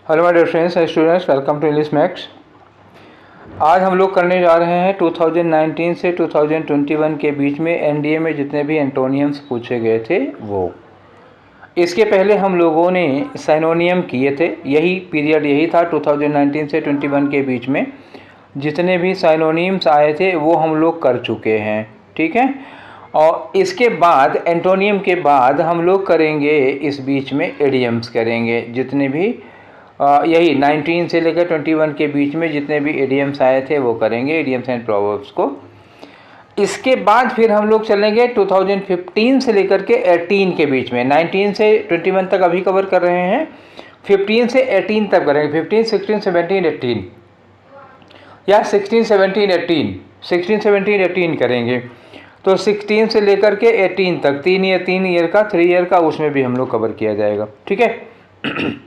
Hello my dear friends and students, welcome to English Max. आज हम लोग करने जा रहे हैं 2019 से 2021 के बीच में एनडीए में जितने भी एंटोनियम्स पूछे गए थे वो। इसके पहले हम लोगों ने साइनोनियम किए थे, यही पीरियड यही था 2019 से 21 के बीच में जितने भी साइनोनियम्स आए थे वो हम लोग कर चुके हैं, ठीक है। और इसके बाद एंटोनियम के बाद हम लोग करेंगे इस बीच में एडियम्स करेंगे, जितने भी यही 19 से लेकर 21 के बीच में जितने भी एडियम्स आए थे वो करेंगे, एडियम्स एंड प्रोवर्ब्स को। इसके बाद फिर हम लोग चलेंगे 2015 से लेकर के 18 के बीच में। 19 से 21 तक अभी कवर कर रहे हैं, 15 से 18 तक करेंगे। 15, 16, 17, 18 या 16, 17, 18, 16, 17, 18 करेंगे। तो 16 से लेकर के 18 तक 3 ईयर का 3 ईयर का उसमें भी हम लोग कवर किया जाएगा, ठीक है।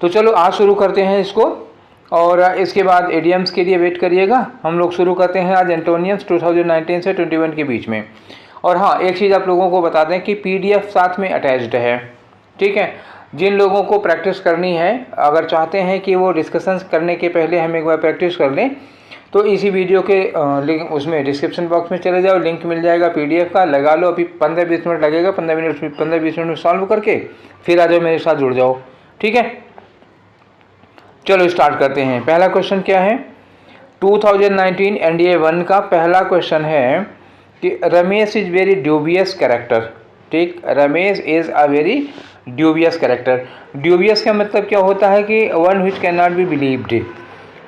तो चलो आज शुरू करते हैं इसको, और इसके बाद एडियम्स के लिए वेट करिएगा। हम लोग शुरू करते हैं आज एंटोनियम्स 2019 से 21 के बीच में। और हाँ, एक चीज़ आप लोगों को बता दें कि पीडीएफ साथ में अटैच्ड है, ठीक है। जिन लोगों को प्रैक्टिस करनी है, अगर चाहते हैं कि वो डिस्कशंस करने के पहले हम एक बार प्रैक्टिस कर लें, तो इसी वीडियो के लिंक उसमें डिस्क्रिप्शन बॉक्स में चले जाओ, लिंक मिल जाएगा पीडीएफ का, लगा लो। अभी 15-20 मिनट लगेगा, 15-20 मिनट में सॉल्व करके फिर आ जाओ, मेरे साथ जुड़ जाओ, ठीक है। चलो स्टार्ट करते हैं। पहला क्वेश्चन क्या है? 2019 एनडीए 1 का पहला क्वेश्चन है कि Ramesh is very dubious character, ठीक। Ramesh is a very dubious character. Dubious का मतलब क्या होता है कि one which can not be believed,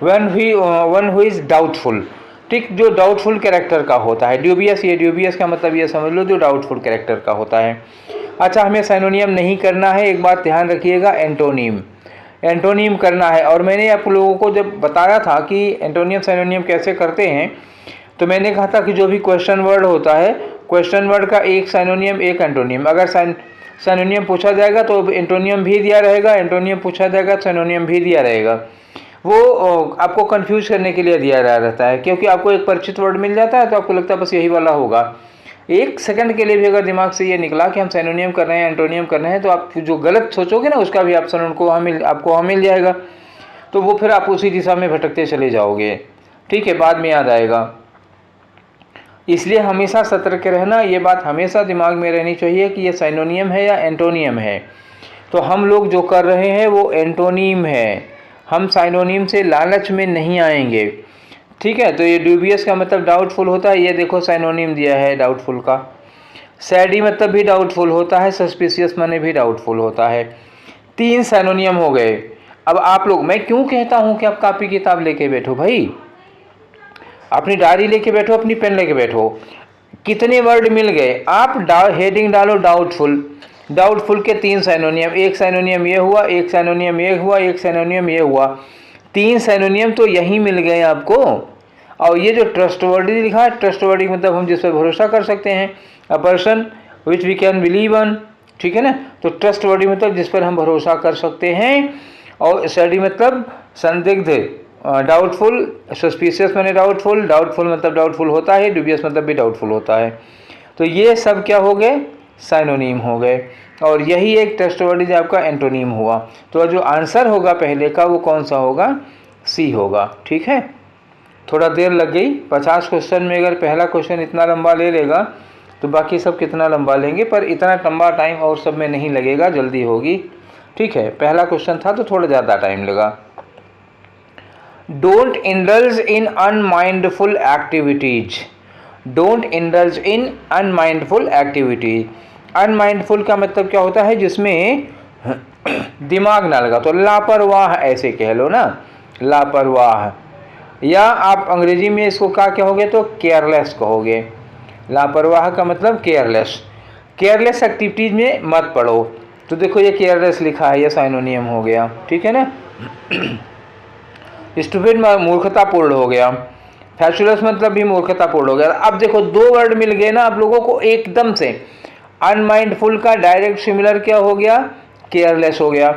one who is doubtful, ठीक। जो डाउटफुल कैरेक्टर का होता है ड्यूबियस, ये ड्यूबियस का मतलब ये समझ लो जो डाउटफुल कैरेक्टर का होता है। अच्छा, हमें साइनोनियम नहीं करना है, एक बात ध्यान रखिएगा, एंटोनियम करना है। और मैंने आप लोगों को जब बताया था कि एंटोनियम साइनोनियम कैसे करते हैं, तो मैंने कहा था कि जो भी क्वेश्चन वर्ड होता है, क्वेश्चन वर्ड का एक साइनोनियम एक एंटोनियम। अगर साइनोनियम पूछा जाएगा तो एंटोनियम भी दिया रहेगा, एंटोनियम पूछा जाएगा साइनोनियम भी दिया रहेगा। वो आपको कंफ्यूज करने के लिए दिया रहता है, क्योंकि आपको एक परिचित वर्ड मिल जाता है तो आपको लगता है बस यही वाला होगा। एक सेकंड के लिए भी अगर दिमाग से ये निकला कि हम साइनोनियम कर रहे हैं, एंटोनियम कर रहे हैं, तो आप जो गलत सोचोगे ना उसका भी ऑप्शन आपको वहाँ मिल जाएगा। तो वो फिर आप उसी दिशा में भटकते चले जाओगे, ठीक है, बाद में याद आएगा। इसलिए हमेशा सतर्क रहना, ये बात हमेशा दिमाग में रहनी चाहिए कि ये साइनोनियम है या एंटोनियम है। तो हम लोग जो कर रहे हैं वो एंटोनियम है, हम साइनोनियम से लालच में नहीं आएंगे, ठीक है। तो ये ड्यूबियस का मतलब डाउटफुल होता है, ये देखो साइनोनिम दिया है डाउटफुल का। सैडी मतलब भी डाउटफुल होता है, सस्पिशियस माने भी डाउटफुल होता है। 3 साइनोनियम हो गए। अब आप लोग, मैं क्यों कहता हूँ कि आप कापी किताब लेके बैठो भाई, अपनी डायरी लेके बैठो, अपनी पेन लेके बैठो। कितने वर्ड मिल गए? आप हेडिंग डालो डाउटफुल, डाउटफुल के 3 साइनोनियम, एक साइनोनियम ये हुआ, एक साइनोनियम ये हुआ, एक साइनोनियम ये हुआ। 3 साइनोनियम तो यही मिल गए आपको। और ये जो ट्रस्टवर्डी लिखा है, ट्रस्टवर्डी मतलब हम जिस पर भरोसा कर सकते हैं, a person which we can believe on, ठीक है ना। तो ट्रस्टवर्डी मतलब जिस पर हम भरोसा कर सकते हैं, और स्टडी मतलब संदिग्ध, डाउटफुल, सस्पिशियस माने डाउटफुल, डाउटफुल मतलब डाउटफुल होता है, ड्यूबियस मतलब भी डाउटफुल होता है। तो ये सब क्या हो गए? साइनोनिम हो गए। और यही एक ट्रस्टवर्डी आपका एंटोनिम हुआ। तो जो आंसर होगा पहले का वो कौन सा होगा? सी होगा, ठीक है। थोड़ा देर लग गई, 50 क्वेश्चन में अगर पहला क्वेश्चन इतना लंबा ले लेगा तो बाकी सब कितना लंबा लेंगे, पर इतना लंबा टाइम और सब में नहीं लगेगा, जल्दी होगी, ठीक है। पहला क्वेश्चन था तो थोड़ा ज़्यादा टाइम लगा। Don't indulge in unmindful activities, don't indulge in unmindful activities. Unmindful का मतलब क्या होता है? जिसमें दिमाग ना लगा, तो लापरवाह ऐसे कह लो ना, लापरवाह। या आप अंग्रेजी में इसको क्या कहोगे? तो केयरलेस कहोगे। लापरवाह का मतलब केयरलेस। केयरलेस एक्टिविटीज में मत पढ़ो। तो देखो ये केयरलेस लिखा है, ये साइनोनियम हो गया, ठीक है ना। स्टूपिड मूर्खतापूर्ण हो गया, फैचुलस मतलब भी मूर्खतापूर्ण हो गया। अब देखो 2 वर्ड मिल गए ना आप लोगों को एकदम से। अनमाइंडफुल का डायरेक्ट सिमिलर क्या हो गया? केयरलेस हो गया।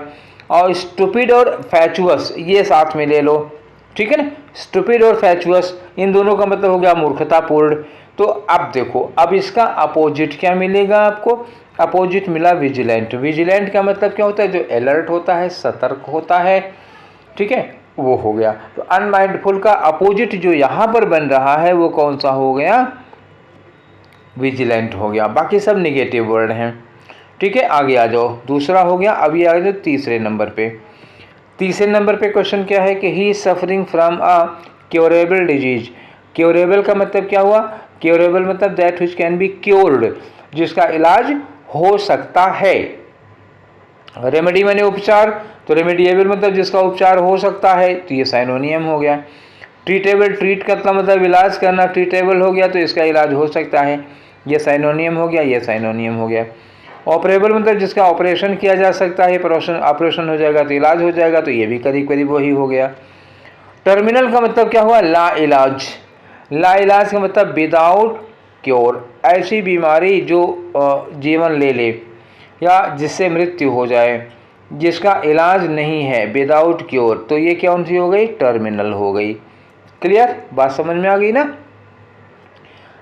और स्टूपिड और फैचुअस ये साथ में ले लो, ठीक है ना। स्टूपिड और फैचुअस इन दोनों का मतलब हो गया मूर्खतापूर्ण। तो अब देखो, अब इसका अपोजिट क्या मिलेगा आपको? अपोजिट मिला विजिलेंट। विजिलेंट का मतलब क्या होता है? जो अलर्ट होता है, सतर्क होता है, ठीक है, वो हो गया। तो अनमाइंडफुल का अपोजिट जो यहाँ पर बन रहा है वो कौन सा हो गया? विजिलेंट हो गया। बाकी सब निगेटिव वर्ड हैं, ठीक है। आगे आ जाओ, दूसरा हो गया। अभी आ जाओ तीसरे नंबर पे। तीसरे नंबर पे क्वेश्चन क्या है कि he is suffering from a curable disease. Curable का मतलब क्या हुआ? क्योरेबल मतलब that which can be cured, जिसका इलाज हो सकता है। रेमेडी माने उपचार, तो रेमेडिएबल मतलब जिसका उपचार हो सकता है, तो ये साइनोनियम हो गया। ट्रीटेबल, ट्रीट का मतलब इलाज करना, ट्रीटेबल हो गया तो इसका इलाज हो सकता है, ये साइनोनियम हो गया, ये साइनोनियम हो गया। ऑपरेबल मतलब जिसका ऑपरेशन किया जा सकता है, ऑपरेशन हो जाएगा तो इलाज हो जाएगा, तो ये भी करीब करीब वही हो गया। टर्मिनल का मतलब क्या हुआ? ला इलाज। ला इलाज का मतलब विदाउट क्योर, ऐसी बीमारी जो जीवन ले ले या जिससे मृत्यु हो जाए, जिसका इलाज नहीं है, विदाउट क्योर, तो ये कौन सी हो गई? टर्मिनल हो गई। क्लियर? बात समझ में आ गई ना?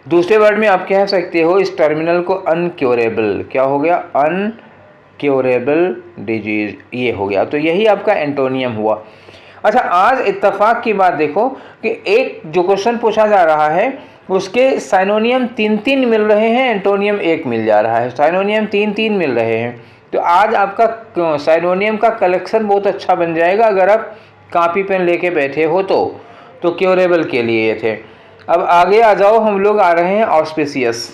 दूसरे वर्ड में आप कह सकते हो इस टर्मिनल को अनक्योरेबल। क्या हो गया? अनक्योरेबल डिजीज, ये हो गया। तो यही आपका एंटोनियम हुआ। अच्छा, आज इत्तेफाक की बात देखो कि एक जो क्वेश्चन पूछा जा रहा है उसके साइनोनियम 3 मिल रहे हैं, एंटोनियम 1 मिल जा रहा है। साइनोनियम 3 मिल रहे हैं। तो आज आपका साइनोनियम का कलेक्शन बहुत अच्छा बन जाएगा अगर आप कॉपी पेन लेके बैठे हो तो क्योरेबल के लिए ये थे। अब आगे आ जाओ, हम लोग आ रहे हैं ऑस्पिशियस।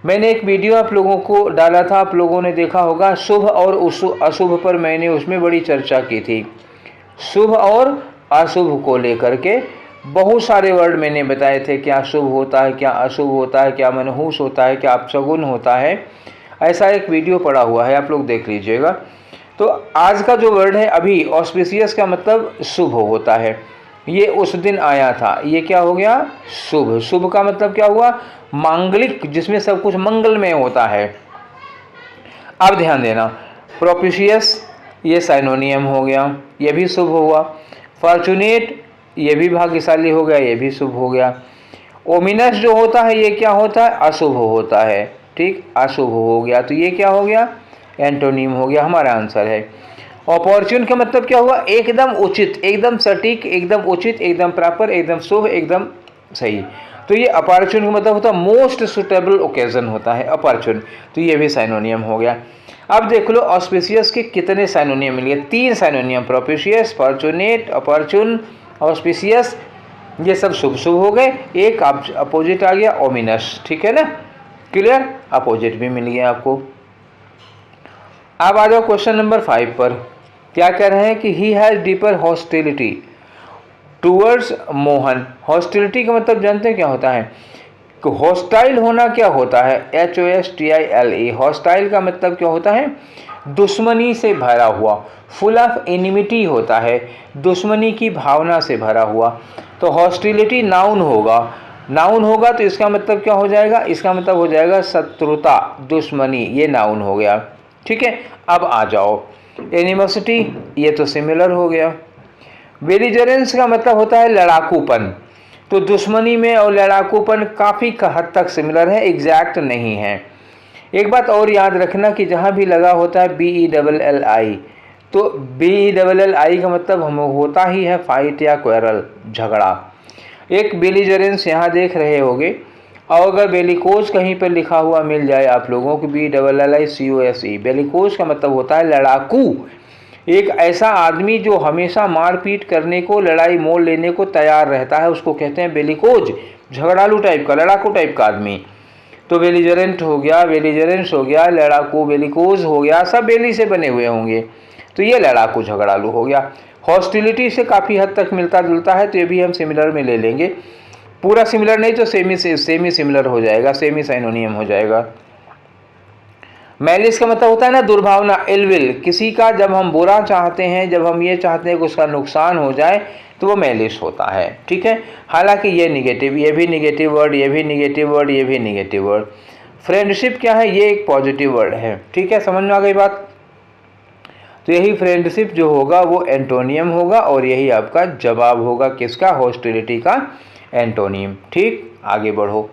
मैंने एक वीडियो आप लोगों को डाला था, आप लोगों ने देखा होगा, शुभ और अशुभ पर मैंने उसमें बड़ी चर्चा की थी। शुभ और अशुभ को लेकर के बहुत सारे वर्ड मैंने बताए थे, क्या शुभ होता है, क्या अशुभ होता है, क्या मनहूस होता है, क्या अपशगुन होता है। ऐसा एक वीडियो पड़ा हुआ है, आप लोग देख लीजिएगा। तो आज का जो वर्ड है अभी, ऑस्पिशियस का मतलब शुभ होता है, ये उस दिन आया था। ये क्या हो गया? शुभ। शुभ का मतलब क्या हुआ? मांगलिक, जिसमें सब कुछ मंगलमय होता है। अब ध्यान देना, प्रोपिशियस ये साइनोनियम हो गया, ये भी शुभ हुआ। फॉर्चुनेट ये भी भाग्यशाली हो गया, ये भी शुभ हो गया। ओमिनस जो होता है ये क्या होता है? अशुभ होता है, ठीक, अशुभ हो गया। तो ये क्या हो गया? एंटोनिम हो गया। हमारा आंसर है। अपॉर्चुन का मतलब क्या हुआ? एकदम उचित, एकदम सटीक, एकदम उचित, एकदम प्रॉपर, एकदम शुभ, एकदम सही। तो ये अपॉर्चुन का मतलब होता है मोस्ट सुटेबल ओकेजन होता है अपॉर्चुन। तो ये भी साइनोनियम हो गया। अब देख लो ऑस्पिशियस के कितने साइनोनियम मिल गए? 3 synonym, propitious, fortunate, opportune, auspicious, ये सब शुभ शुभ हो गए। एक अपोजिट आ गया, ओमिनस, ठीक है ना? क्लियर? अपोजिट भी मिल गया आपको। अब आ जाओ क्वेश्चन नंबर 5 पर। क्या कह रहे हैं कि he has deeper hostility towards Mohan. Hostility का मतलब जानते हैं क्या होता है? हॉस्टाइल होना क्या होता है? HOSTILE। हॉस्टाइल का मतलब क्या होता है? दुश्मनी से भरा हुआ, फुल ऑफ एनिमिटी होता है, दुश्मनी की भावना से भरा हुआ। तो हॉस्टिलिटी नाउन होगा। नाउन होगा तो इसका मतलब क्या हो जाएगा? इसका मतलब हो जाएगा शत्रुता, दुश्मनी, ये नाउन हो गया, ठीक है। अब आ जाओ एनिमोसिटी, ये तो सिमिलर हो गया। बेलिजरेंस का मतलब होता है लड़ाकूपन। तो दुश्मनी में और लड़ाकूपन काफ़ी हद तक सिमिलर है, एग्जैक्ट नहीं है। एक बात और याद रखना कि जहाँ भी लगा होता है BELLI, तो BELLI का मतलब हम होता ही है फाइट या क्वेरल, झगड़ा। एक बेलिजरेंस यहाँ देख रहे होगे, और अगर बेलिकोज कहीं पर लिखा हुआ मिल जाए आप लोगों को BELLICOSE, बेलिकोज का मतलब होता है लड़ाकू। एक ऐसा आदमी जो हमेशा मारपीट करने को, लड़ाई मोल लेने को तैयार रहता है, उसको कहते हैं बेलिकोज, झगड़ालू टाइप का, लड़ाकू टाइप का आदमी। तो बेलिजरेंट हो गया, बेलिजरेंस हो गया, लड़ाकू बेलिकोज हो गया, सब बेली से बने हुए होंगे, तो ये लड़ाकू झगड़ालू हो गया। हॉस्टिलिटी से काफ़ी हद तक मिलता जुलता है, तो ये भी हम सिमिलर में ले लेंगे। पूरा सिमिलर नहीं तो सेमी सिमिलर हो जाएगा, सेमी साइनोनियम हो जाएगा। मैलिस का मतलब होता है ना दुर्भावना, इलविल, किसी का जब हम बुरा चाहते हैं, जब हम ये चाहते हैं कि उसका नुकसान हो जाए, तो वो मैलिस होता है, ठीक है। हालांकि ये निगेटिव, ये भी निगेटिव वर्ड, ये भी निगेटिव वर्ड, ये भी निगेटिव वर्ड। फ्रेंडशिप क्या है? ये एक पॉजिटिव वर्ड है, ठीक है, समझ में आ गई बात। तो यही फ्रेंडशिप जो होगा वो एंटोनियम होगा, और यही आपका जवाब होगा किसका? हॉस्टिलिटी का एंटोनियम, ठीक। आगे बढ़ो।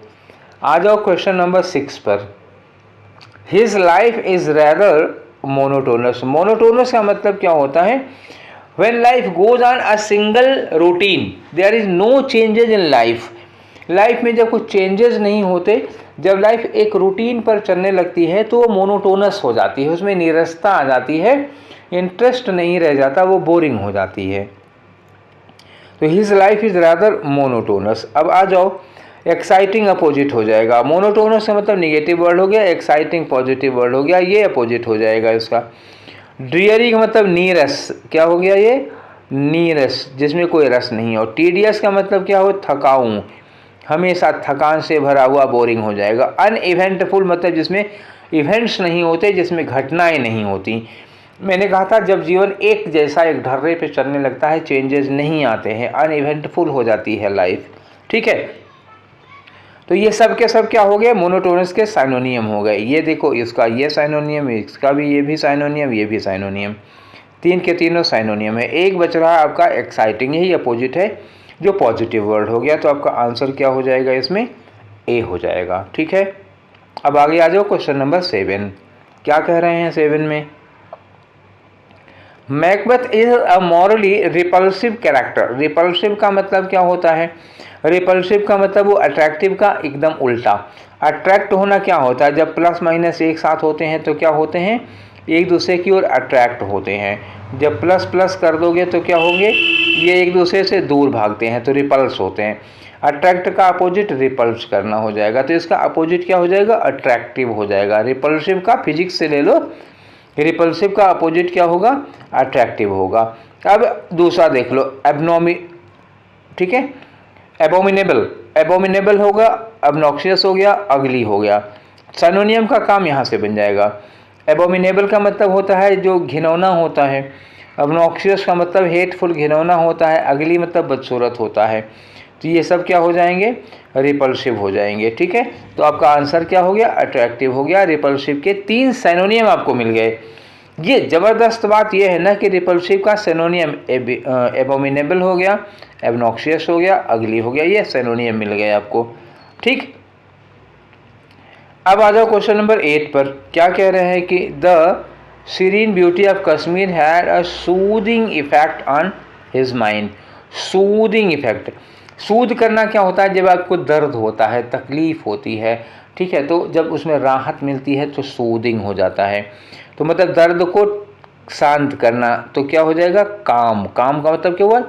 आ जाओ क्वेश्चन नंबर 6 पर। His life is rather monotonous. Monotonous का मतलब क्या होता है? When life goes on a single routine there is no changes in life. Life में जब कुछ चेंजेस नहीं होते, जब लाइफ एक रूटीन पर चलने लगती है तो वो मोनोटोनस हो जाती है, उसमें नीरसता आ जाती है, इंटरेस्ट नहीं रह जाता, वो बोरिंग हो जाती है। तो his life is rather monotonous. अब आ जाओ, एक्साइटिंग अपोजिट हो जाएगा। मोनोटोनस का मतलब निगेटिव वर्ड हो गया, एक्साइटिंग पॉजिटिव वर्ड हो गया, ये अपोजिट हो जाएगा इसका। ड्रियरी का मतलब नीरस, क्या हो गया ये? नीरस, जिसमें कोई रस नहीं हो। टीडियस का मतलब क्या हो? थकाऊ, हमेशा थकान से भरा हुआ, बोरिंग हो जाएगा। अनइवेंटफुल मतलब जिसमें इवेंट्स नहीं होते, जिसमें घटनाएं नहीं होती। मैंने कहा था जब जीवन एक जैसा एक ढर्रे पे चलने लगता है, चेंजेस नहीं आते हैं, अनइवेंटफुल हो जाती है लाइफ। ठीक है, तो ये सब के सब क्या हो गए? मोनोटोनस के साइनोनियम हो गए। ये देखो, इसका ये साइनोनियम, इसका भी ये भी साइनोनियम, ये भी साइनोनियम, तीन के तीनों साइनोनियम है। एक बच रहा है आपका एक्साइटिंग, यही अपोजिट है जो पॉजिटिव वर्ड हो गया। तो आपका आंसर क्या हो जाएगा इसमें? ए हो जाएगा। ठीक है, अब आगे आ जाओ क्वेश्चन नंबर 7। क्या कह रहे हैं 7 में? Macbeth is a morally repulsive character. Repulsive का मतलब क्या होता है? रिपल्सिव का मतलब वो अट्रैक्टिव का एकदम उल्टा। अट्रैक्ट होना क्या होता है? जब प्लस माइनस एक साथ होते हैं तो क्या होते हैं? एक दूसरे की ओर अट्रैक्ट होते हैं। जब प्लस प्लस कर दोगे तो क्या होंगे? ये एक दूसरे से दूर भागते हैं, तो रिपल्स होते हैं। अट्रैक्ट का अपोजिट रिपल्स करना हो जाएगा, तो इसका अपोजिट क्या हो जाएगा? अट्रैक्टिव हो जाएगा। रिपल्सिव का फिजिक्स से ले लो, रिपल्सिव का अपोजिट क्या होगा? अट्रैक्टिव होगा। अब दूसरा देख लो, एबनॉमी, ठीक है, एबोमिनेबल, एबोमिनेबल होगा, ऑब्नॉक्शियस हो गया, अगली हो गया। सिनोनियम का काम यहाँ से बन जाएगा। एबोमिनेबल का मतलब होता है जो घिनौना होता है, ऑब्नॉक्शियस का मतलब हेटफुल, घिनौना होता है, अगली मतलब बदसूरत होता है। तो ये सब क्या हो जाएंगे? रिपल्सिव हो जाएंगे। ठीक है, तो आपका आंसर क्या हो गया? अट्रैक्टिव हो गया। रिपल्सिव के 3 सिनोनियम आपको मिल गए। ये ज़बरदस्त बात यह है ना कि रिपल्सिव का सिनोनियम एबोमिनेबल हो गया, एबनॉक्शियस हो गया, अगली हो गया, ये सिनोनियम मिल गए आपको। ठीक, अब आ जाओ क्वेश्चन नंबर 8 पर। क्या कह रहे हैं कि the serene beauty of Kashmir had a soothing effect on his mind. Soothing effect, soothe करना क्या होता है? जब आपको दर्द होता है, तकलीफ होती है, ठीक है, तो जब उसमें राहत मिलती है तो सूदिंग हो जाता है। तो मतलब दर्द को शांत करना, तो क्या हो जाएगा? काम। काम का मतलब क्या हुआ?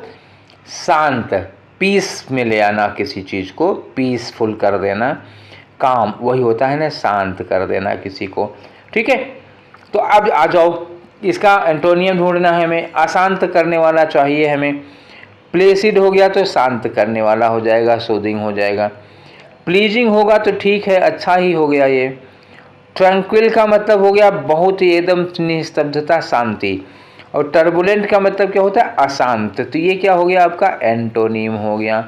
शांत, पीस में ले आना, किसी चीज़ को पीसफुल कर देना, काम वही होता है ना, शांत कर देना किसी को। ठीक है, तो अब आ जाओ, इसका एंटोनियम ढूंढना है हमें। अशांत करने वाला चाहिए हमें। प्लेसिड हो गया तो शांत करने वाला हो जाएगा, सूदिंग हो जाएगा। प्लीजिंग होगा तो ठीक है, अच्छा ही हो गया ये। ट्रैंक्विल का मतलब हो गया बहुत ही एकदम निस्तब्धता, शांति। और टर्बुलेंट का मतलब क्या होता है? अशांत। तो ये क्या हो गया? आपका एंटोनिम हो गया।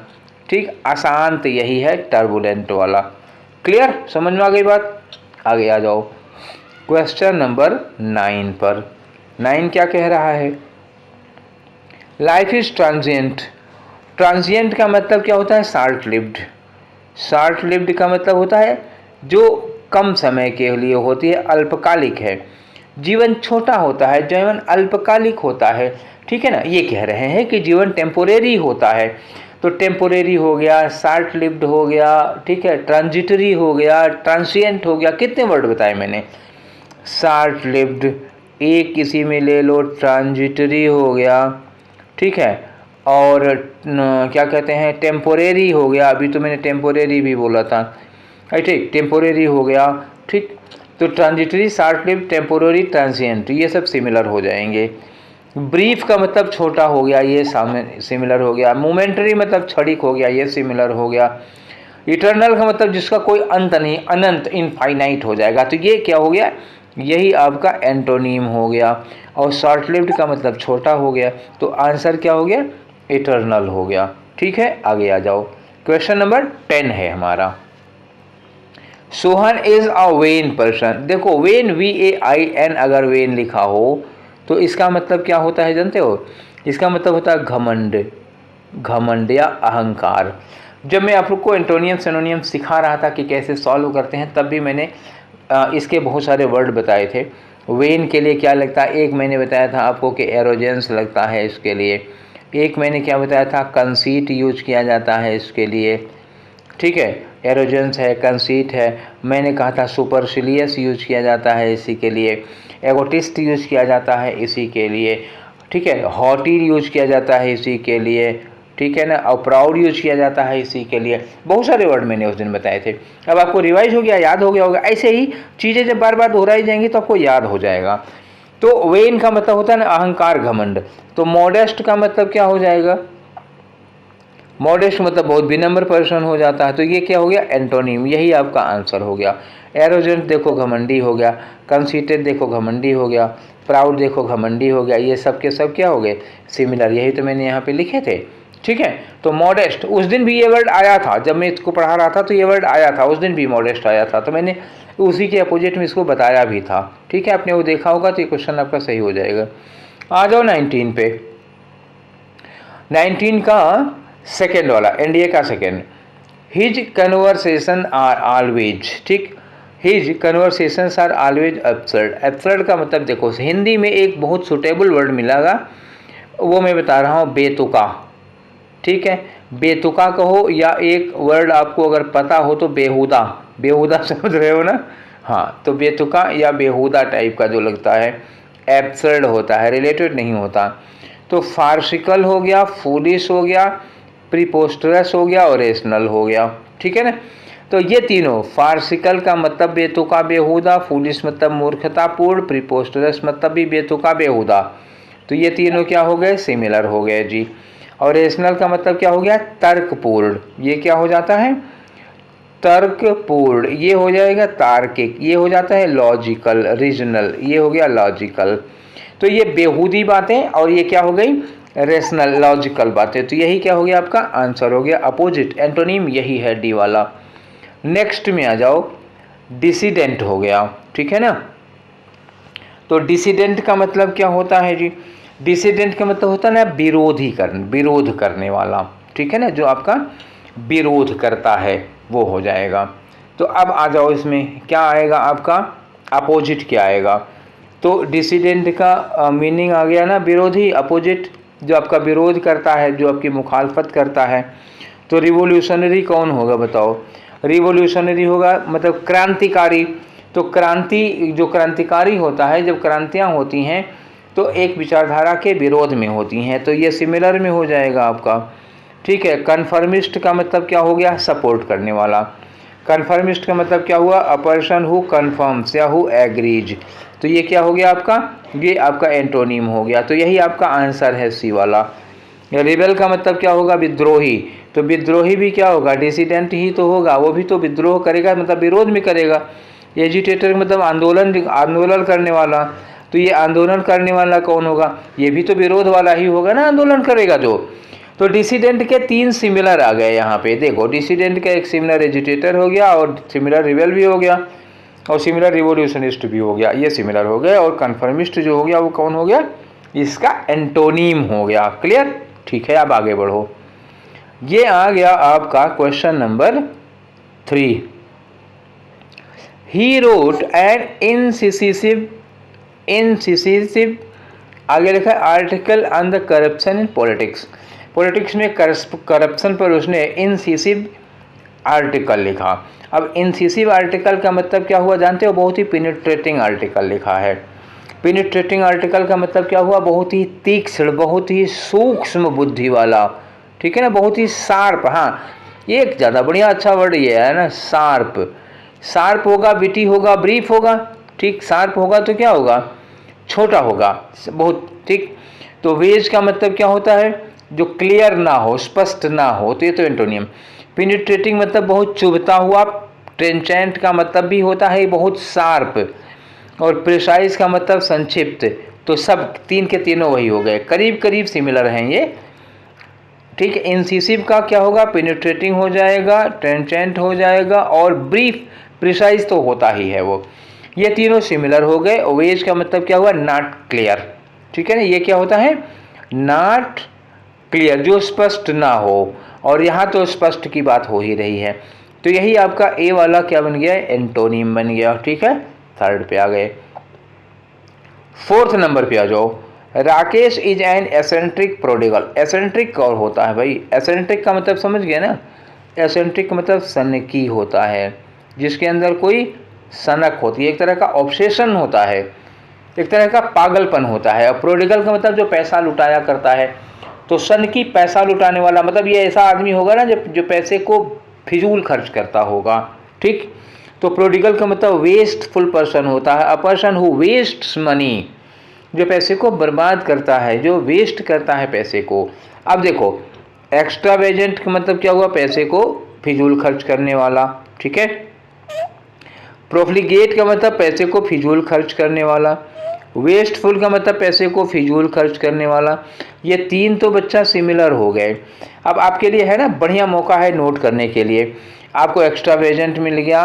ठीक, अशांत यही है टर्बुलेंट वाला। क्लियर, समझ में आ गई बात? आगे आ जाओ क्वेश्चन नंबर 9 पर। 9 क्या कह रहा है? Life is transient. ट्रांजिएंट का मतलब क्या होता है? Short lived. शॉर्ट लिव्ड का मतलब होता है जो कम समय के लिए होती है, अल्पकालिक है। जीवन छोटा होता है, जीवन अल्पकालिक होता है। ठीक है ना, ये कह रहे हैं कि जीवन टेम्पोरेरी होता है। तो टेम्पोरेरी हो गया, शॉर्ट लिव्ड हो गया, ठीक है, ट्रांजिटरी हो गया, ट्रांसिएंट हो गया। कितने वर्ड बताए मैंने? शॉर्ट लिव्ड एक किसी में ले लो, ट्रांजिटरी हो गया, ठीक है, और क्या कहते हैं, टेम्पोरेरी हो गया। अभी तो मैंने टेम्पोरेरी भी बोला था, ठीक, टेम्पोरेरी हो गया। ठीक, तो transitory, short lived, temporary, transient, ये सब सिमिलर हो जाएंगे। ब्रीफ का मतलब छोटा हो गया, ये सामने सिमिलर हो गया। मोमेंटरी मतलब क्षणिक हो गया, ये सिमिलर हो गया। इटर्नल का मतलब जिसका कोई अंत नहीं, अनंत, इनफाइनाइट हो जाएगा। तो ये क्या हो गया? यही आपका एंटोनीम हो गया। और शॉर्ट लिव्ड का मतलब छोटा हो गया, तो आंसर क्या हो गया? इटर्नल हो गया। ठीक है, आगे आ जाओ, क्वेश्चन नंबर 10 है हमारा। Sohan is a when person. देखो, वेन, VAIN अगर वेन लिखा हो तो इसका मतलब क्या होता है जानते हो? इसका मतलब होता है घमंड, घमंड या अहंकार। जब मैं आप लोग को एंटोनियम सिनोनियम सिखा रहा था कि कैसे सॉल्व करते हैं, तब भी मैंने इसके बहुत सारे वर्ड बताए थे। वेन के लिए क्या लगता है, एक मैंने बताया था आपको कि एरोजेंस लगता है इसके लिए। एक मैंने क्या बताया था, कंसीट यूज किया जाता है इसके लिए, ठीक है, एरोजेंस है, कंसीट है। मैंने कहा था सुपरसिलियस यूज किया जाता है इसी के लिए, एगोटिस्ट यूज किया जाता है इसी के लिए, ठीक है, हॉटी यूज किया जाता है इसी के लिए, ठीक है ना, और प्राउड यूज किया जाता है इसी के लिए। बहुत सारे वर्ड मैंने उस दिन बताए थे। अब आपको रिवाइज हो गया, याद हो गया होगा। ऐसे ही चीज़ें जब बार बार दोहराई जाएंगी तो आपको याद हो जाएगा। तो वेन का मतलब होता है ना अहंकार, घमंड। तो मॉडेस्ट का मतलब क्या हो जाएगा, मॉडेस्ट मतलब बहुत विनम्र पर्सन हो जाता है। तो ये क्या हो गया, एंटोनिम, यही आपका आंसर हो गया। एरोजेंट देखो घमंडी हो गया, कंसीटेड देखो घमंडी हो गया, प्राउड देखो घमंडी हो गया। ये सब के सब क्या हो गए, सिमिलर। यही तो मैंने यहाँ पे लिखे थे, ठीक है। तो मॉडेस्ट, उस दिन भी ये वर्ड आया था, जब मैं इसको पढ़ा रहा था तो ये वर्ड आया था, उस दिन भी मॉडेस्ट आया था। तो मैंने उसी के अपोजिट में इसको बताया भी था, ठीक है। आपने वो देखा होगा तो ये क्वेश्चन आपका सही हो जाएगा। आ जाओ 19 पे। 19 का सेकेंड वाला, एनडीए का second, his conversation are always, ठीक, his conversations are always absurd. Absurd का मतलब देखो, हिंदी में एक बहुत सुटेबल वर्ड मिलेगा, वो मैं बता रहा हूँ, बेतुका, ठीक है। बेतुका कहो, या एक वर्ड आपको अगर पता हो तो बेहुदा, बेहुदा समझ रहे हो ना, हाँ। तो बेतुका या बेहुदा टाइप का जो लगता है, एब्सर्ड होता है, रिलेटेड नहीं होता। तो फार्सिकल हो गया, फूलिश हो गया, प्रीपोस्टरस हो गया और रेशनल हो गया, ठीक है ना। तो ये तीनों, फार्सिकल का मतलब बेतुका बेहुदा, फूलिश मतलब मूर्खतापूर्ण, प्रीपोस्टरस मतलब भी बेतुका बेहुदा। तो ये तीनों क्या हो गए, सिमिलर हो गए जी। और रेशनल का मतलब क्या हो गया, तर्कपूर्ण। ये क्या हो जाता है, तर्कपूर्ण। ये हो जाएगा तार्किक। ये हो जाता है लॉजिकल, रीजनल। ये हो गया लॉजिकल। तो ये बेहूदी बातें, और ये क्या हो गई, रेशनल लॉजिकल बातें। तो यही क्या हो गया, आपका आंसर हो गया। अपोजिट एंटोनिम यही है, डी वाला। नेक्स्ट में आ जाओ, डिसिडेंट हो गया, ठीक है ना। तो डिसिडेंट का मतलब क्या होता है जी, डिसिडेंट का मतलब होता है ना विरोधीकरण, विरोध करने वाला, ठीक है ना, जो आपका विरोध करता है वो हो जाएगा। तो अब आ जाओ, इसमें क्या आएगा आपका, अपोजिट क्या आएगा। तो डिसिडेंट का मीनिंग आ गया ना विरोधी, अपोजिट, जो आपका विरोध करता है, जो आपकी मुखालफत करता है। तो रिवोल्यूशनरी कौन होगा बताओ, रिवोल्यूशनरी होगा मतलब क्रांतिकारी। तो क्रांति, जो क्रांतिकारी होता है, जब क्रांतियाँ होती हैं तो एक विचारधारा के विरोध में होती हैं, तो ये सिमिलर में हो जाएगा आपका, ठीक है। कन्फर्मिस्ट का मतलब क्या हो गया, सपोर्ट करने वाला। कन्फर्मिस्ट का मतलब क्या हुआ, अ पर्सन हु कन्फर्म्स या हु एग्रीज। तो ये क्या हो गया आपका, ये आपका एंटोनिम हो गया। तो यही आपका आंसर है, सी वाला। रिबेल का मतलब क्या होगा, विद्रोही। तो विद्रोही भी क्या होगा, डिसिडेंट ही तो होगा, वो भी तो विद्रोह करेगा, मतलब विरोध में करेगा। एजिटेटर मतलब आंदोलन करने वाला। तो ये आंदोलन करने वाला कौन होगा, ये भी तो विरोध वाला ही होगा ना, आंदोलन करेगा जो। तो डिसिडेंट के तीन सिमिलर आ गए यहाँ पे, देखो डिसिडेंट का एक सिमिलर एजिटेटर हो गया, और सिमिलर रिबेल भी हो गया, और सिमिलर रिवोल्यूशनिस्ट भी हो गया, ये सिमिलर हो गए। और कन्फर्मिस्ट जो हो गया वो कौन हो गया, इसका एंटोनीम हो गया। क्लियर, ठीक है। अब आगे बढ़ो, ये आ गया आपका question number 3। He wrote an incisive आगे लिखा है article on the corruption in politics. Politics में करप्शन पर उसने इनसिसिव आर्टिकल लिखा। अब इनसिसिव आर्टिकल का मतलब क्या हुआ जानते हो, बहुत ही पेनिट्रेटिंग आर्टिकल लिखा है। पेनिट्रेटिंग आर्टिकल का मतलब क्या हुआ, बहुत ही तीक्ष्ण, बहुत ही सूक्ष्म बुद्धि वाला, ठीक है ना, बहुत ही शार्प। हाँ, एक ज़्यादा बढ़िया अच्छा वर्ड ये है ना, शार्प। शार्प होगा, विटी होगा, ब्रीफ होगा, ठीक। शार्प होगा तो क्या होगा, छोटा होगा बहुत, ठीक। तो वेज का मतलब क्या होता है, जो क्लियर ना हो, स्पष्ट ना हो, तो ये तो एंटोनियम। पेनिट्रेटिंग मतलब बहुत चुभता हुआ। ट्रेंचेंट का मतलब भी होता है बहुत शार्प। और प्रिसाइज का मतलब संक्षिप्त। तो सब तीन के तीनों वही हो गए, करीब करीब सिमिलर हैं ये, ठीक है। इंसिसिव का क्या होगा, पेनिट्रेटिंग हो जाएगा, ट्रेंचेंट हो जाएगा, और ब्रीफ, प्रिसाइज तो होता ही है वो। ये तीनों सिमिलर हो गए। वेज का मतलब क्या हुआ, नॉट क्लियर, ठीक है ना। ये क्या होता है, नॉट क्लियर, जो स्पष्ट ना हो। और यहाँ तो स्पष्ट की बात हो ही रही है। तो यही आपका ए वाला क्या बन गया, एंटोनिम बन गया। ठीक है, थर्ड पे आ गए। फोर्थ नंबर पे आ जाओ, Rakesh is an eccentric prodigal. Eccentric कौन होता है भाई, एसेंट्रिक का मतलब समझ गया ना, एसेंट्रिक का मतलब सनकी होता है, जिसके अंदर कोई सनक होती है, एक तरह का ऑब्सेशन होता है, एक तरह का पागलपन होता है। और प्रोडिगल का मतलब जो पैसा लुटाया करता है, तो सनकी पैसा लुटाने वाला मतलब ये ऐसा आदमी होगा ना जो पैसे को फिजूल खर्च करता होगा। ठीक, तो प्रोडिगल का मतलब वेस्टफुल पर्सन होता है, a person who wastes money, जो पैसे को बर्बाद करता है, जो वेस्ट करता है पैसे को। अब देखो, एक्स्ट्रावेजेंट का मतलब क्या हुआ, पैसे को फिजूल खर्च करने वाला। ठीक है, प्रोफ्लिगेट का मतलब पैसे को फिजूल खर्च करने वाला, वेस्टफुल का मतलब पैसे को फिजूल खर्च करने वाला। ये तीन तो बच्चा सिमिलर हो गए। अब आपके लिए है ना बढ़िया मौका है नोट करने के लिए। आपको एक्स्ट्रावेजेंट मिल गया,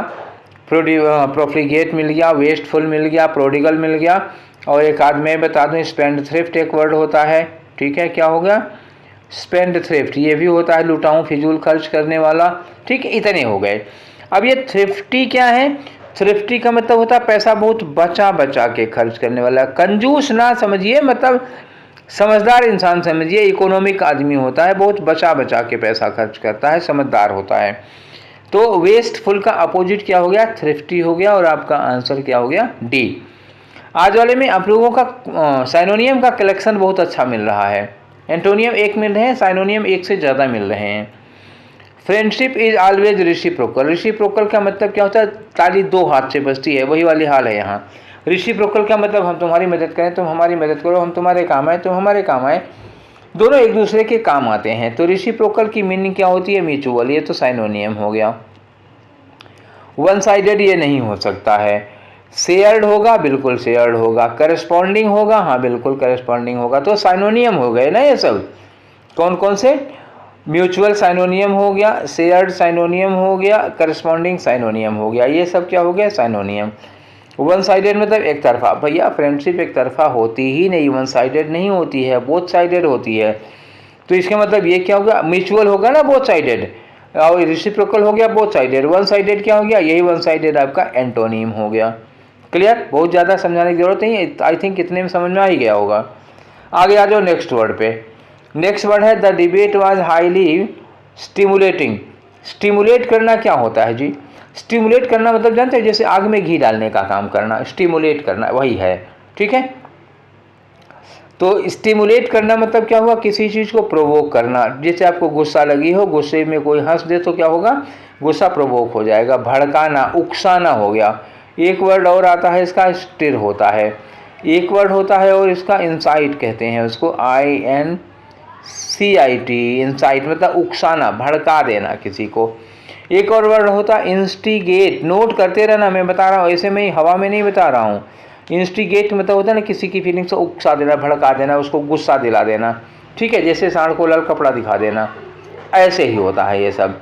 प्रोफ्लिगेट मिल गया, वेस्टफुल मिल गया, प्रोडिगल मिल गया, और एक आध मैं बता दूं, स्पेंड थ्रिफ्ट एक वर्ड होता है। ठीक है, क्या होगा, स्पेंड थ्रिफ्ट, ये भी होता है लुटाऊं फिजूल खर्च करने वाला। ठीक है, इतने हो गए। अब ये थ्रिफ्टी क्या है, थ्रिफ्टी का मतलब होता है पैसा बहुत बचा बचा के खर्च करने वाला। कंजूस ना समझिए, मतलब समझदार इंसान समझिए, इकोनॉमिक आदमी होता है, बहुत बचा बचा के पैसा खर्च करता है, समझदार होता है। तो वेस्टफुल का अपोजिट क्या हो गया, थ्रिफ्टी हो गया, और आपका आंसर क्या हो गया, डी। आज वाले में आप लोगों का साइनोनियम का कलेक्शन बहुत अच्छा मिल रहा है। एंटोनियम एक मिल रहे हैं, साइनोनियम एक से ज़्यादा मिल रहे हैं। Friendship is always reciprocal. Reciprocal का मतलब क्या होता है, ताली दो हाथ से बजती है, वही वाली हाल है यहाँ। रिसिप्रोकल का मतलब हम तुम्हारी मदद करें, तुम हमारी मदद करो, हम तुम्हारे काम आए, तुम हमारे काम आए, दोनों एक दूसरे के काम आते हैं। तो रिसिप्रोकल की मीनिंग क्या होती है, म्यूचुअल। ये तो साइनोनियम हो गया। वन साइडेड ये नहीं हो सकता है। शेयर्ड होगा, बिल्कुल शेयर्ड होगा। करस्पॉन्डिंग होगा, हाँ बिल्कुल करस्पॉन्डिंग होगा। तो साइनोनियम हो गए ना ये सब। कौन कौन से, म्यूचुअल साइनोनियम हो गया, शेयर्ड साइनोनियम हो गया, करस्पॉन्डिंग साइनोनियम हो गया, ये सब क्या हो गया, साइनोनियम। वन साइडेड मतलब एक तरफा। भैया फ्रेंडशिप एक तरफा होती ही नहीं, वन साइडेड नहीं होती है, बोथ साइडेड होती है। तो इसका मतलब ये क्या होगा, म्यूचुअल होगा ना बोथ साइडेड, और रिसिप्रोकल हो गया बोथ साइडेड। वन साइडेड क्या हो गया, यही वन साइडेड आपका एंटोनिम हो गया। क्लियर, बहुत ज़्यादा समझाने की जरूरत नहीं, आई थिंक इतने में समझ में आ ही गया होगा। आगे आ जाओ नेक्स्ट वर्ड पे। नेक्स्ट वर्ड है, the debate was highly stimulating. Stimulate करना क्या होता है जी, स्टिमुलेट करना मतलब जानते हैं, जैसे आग में घी डालने का काम करना, स्टिमुलेट करना वही है। ठीक है, तो स्टिमुलेट करना मतलब क्या हुआ, किसी चीज़ को प्रोवोक करना। जैसे आपको गुस्सा लगी हो, गुस्से में कोई हंस दे तो क्या होगा, गुस्सा प्रोवोक हो जाएगा। भड़काना, उकसाना हो गया। एक वर्ड और आता है इसका, स्टिर होता है। एक वर्ड होता है और इसका इंसाइट कहते हैं उसको, INCIT, इंसाइट मतलब उकसाना, भड़का देना किसी को। एक और वर्ड होता है इंस्टिगेट। नोट करते रहना, मैं बता रहा हूँ, ऐसे में हवा में नहीं बता रहा हूँ। इंस्टिगेट मतलब होता है ना किसी की फीलिंग से उकसा देना, भड़का देना, उसको गुस्सा दिला देना। ठीक है, जैसे सांड को लाल कपड़ा दिखा देना, ऐसे ही होता है ये सब।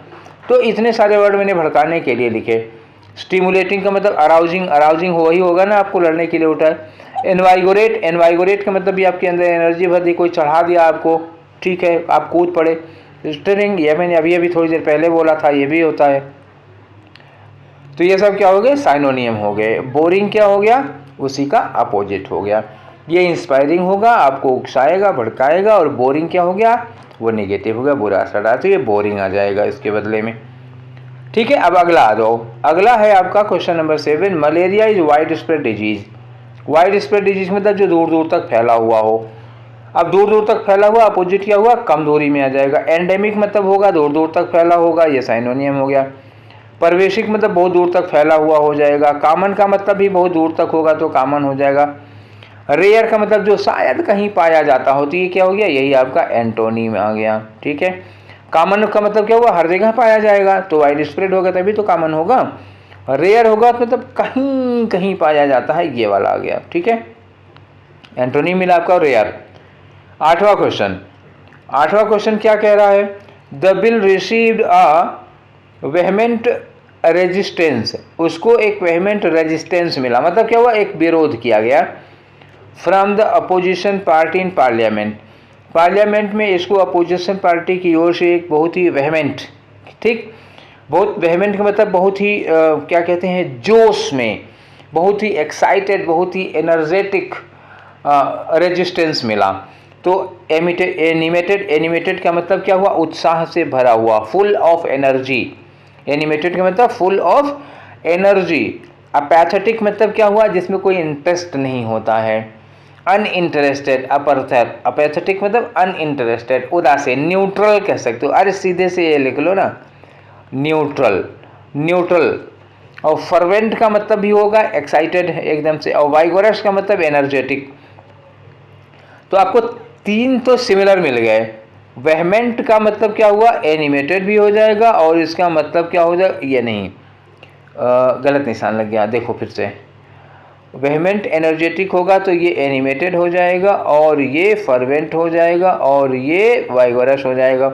तो इतने सारे वर्ड मैंने भड़काने के लिए लिखे। स्टिमुलेटिंग का मतलब अराउजिंग, अराउजिंग वही होगा ना आपको लड़ने के लिए उठा है। एनवाइगोरेट, एनवाइगोरेट का मतलब भी आपके अंदर एनर्जी भर दी, कोई चढ़ा दिया आपको। ठीक है, आप कूद पड़े। स्टिरिंग, ये मैंने अभी थोड़ी देर पहले बोला था, ये भी होता है। तो ये सब क्या हो गए, साइनोनियम हो गए। बोरिंग क्या हो गया, उसी का अपोजिट हो गया। ये इंस्पायरिंग होगा, आपको उकसाएगा, भड़काएगा, और बोरिंग क्या हो गया, वो नेगेटिव हो गया, बुरा असर डालता है, ये बोरिंग आ जाएगा इसके बदले में। ठीक है, अब अगला आ जाओ। अगला है आपका question number 7, malaria is wide spread disease. Wide spread disease मतलब जो दूर दूर तक फैला हुआ हो। अब दूर दूर तक फैला हुआ, अपोजिट क्या हुआ, कम दूरी में आ जाएगा। एंडेमिक मतलब होगा दूर दूर तक फैला होगा, ये साइनोनियम हो गया। परवेशिक मतलब बहुत दूर तक फैला हुआ हो जाएगा। कॉमन का मतलब भी बहुत दूर तक होगा तो कॉमन हो जाएगा। रेयर का मतलब जो शायद कहीं पाया जाता हो, तो ये क्या हो गया, यही आपका एंटोनिम आ गया। ठीक है, कॉमन का मतलब क्या हुआ, हर जगह पाया जाएगा, तो वाइड स्प्रेड होगा तभी तो कॉमन होगा। रेयर होगा तो मतलब कहीं कहीं पाया जाता है, ये वाला आ गया। ठीक है, एंटोनिम मिला आपका रेयर। आठवां क्वेश्चन क्या कह रहा है, the bill received a vehement resistance. उसको एक वेहमेंट रेजिस्टेंस मिला, मतलब क्या हुआ, एक विरोध किया गया। From the opposition party in parliament, parliament में इसको अपोजिशन पार्टी की ओर से एक बहुत ही वेहमेंट, ठीक, बहुत वेहमेंट का मतलब बहुत ही क्या कहते हैं, जोश में, बहुत ही एक्साइटेड, बहुत ही एनर्जेटिक रेजिस्टेंस मिला। तो एनिमेटेड का मतलब क्या हुआ, उत्साह से भरा हुआ, फुल ऑफ एनर्जी। एनिमेटेड का मतलब फुल ऑफ एनर्जी। अपैथेटिक मतलब क्या हुआ, जिसमें कोई इंटरेस्ट नहीं होता है। अनइंटरेस्टेड, अपैथेटिक मतलब अनइंटरेस्टेड, उदासीन। न्यूट्रल कह सकते हो, अरे सीधे से ये लिख लो ना, न्यूट्रल, न्यूट्रल। और फर्वेंट का मतलब भी होगा एक्साइटेड एकदम से, और वाइगोरस का मतलब एनर्जेटिक। तो आपको तीन तो सिमिलर मिल गए। वेहमेंट का मतलब क्या हुआ, एनिमेटेड भी हो जाएगा, और इसका मतलब क्या हो जाएगा, ये नहीं, गलत निशान लग गया, देखो फिर से। वेहमेंट एनर्जेटिक होगा तो ये एनिमेटेड हो जाएगा, और ये फर्वेंट हो जाएगा, और ये वाइगोरस हो जाएगा,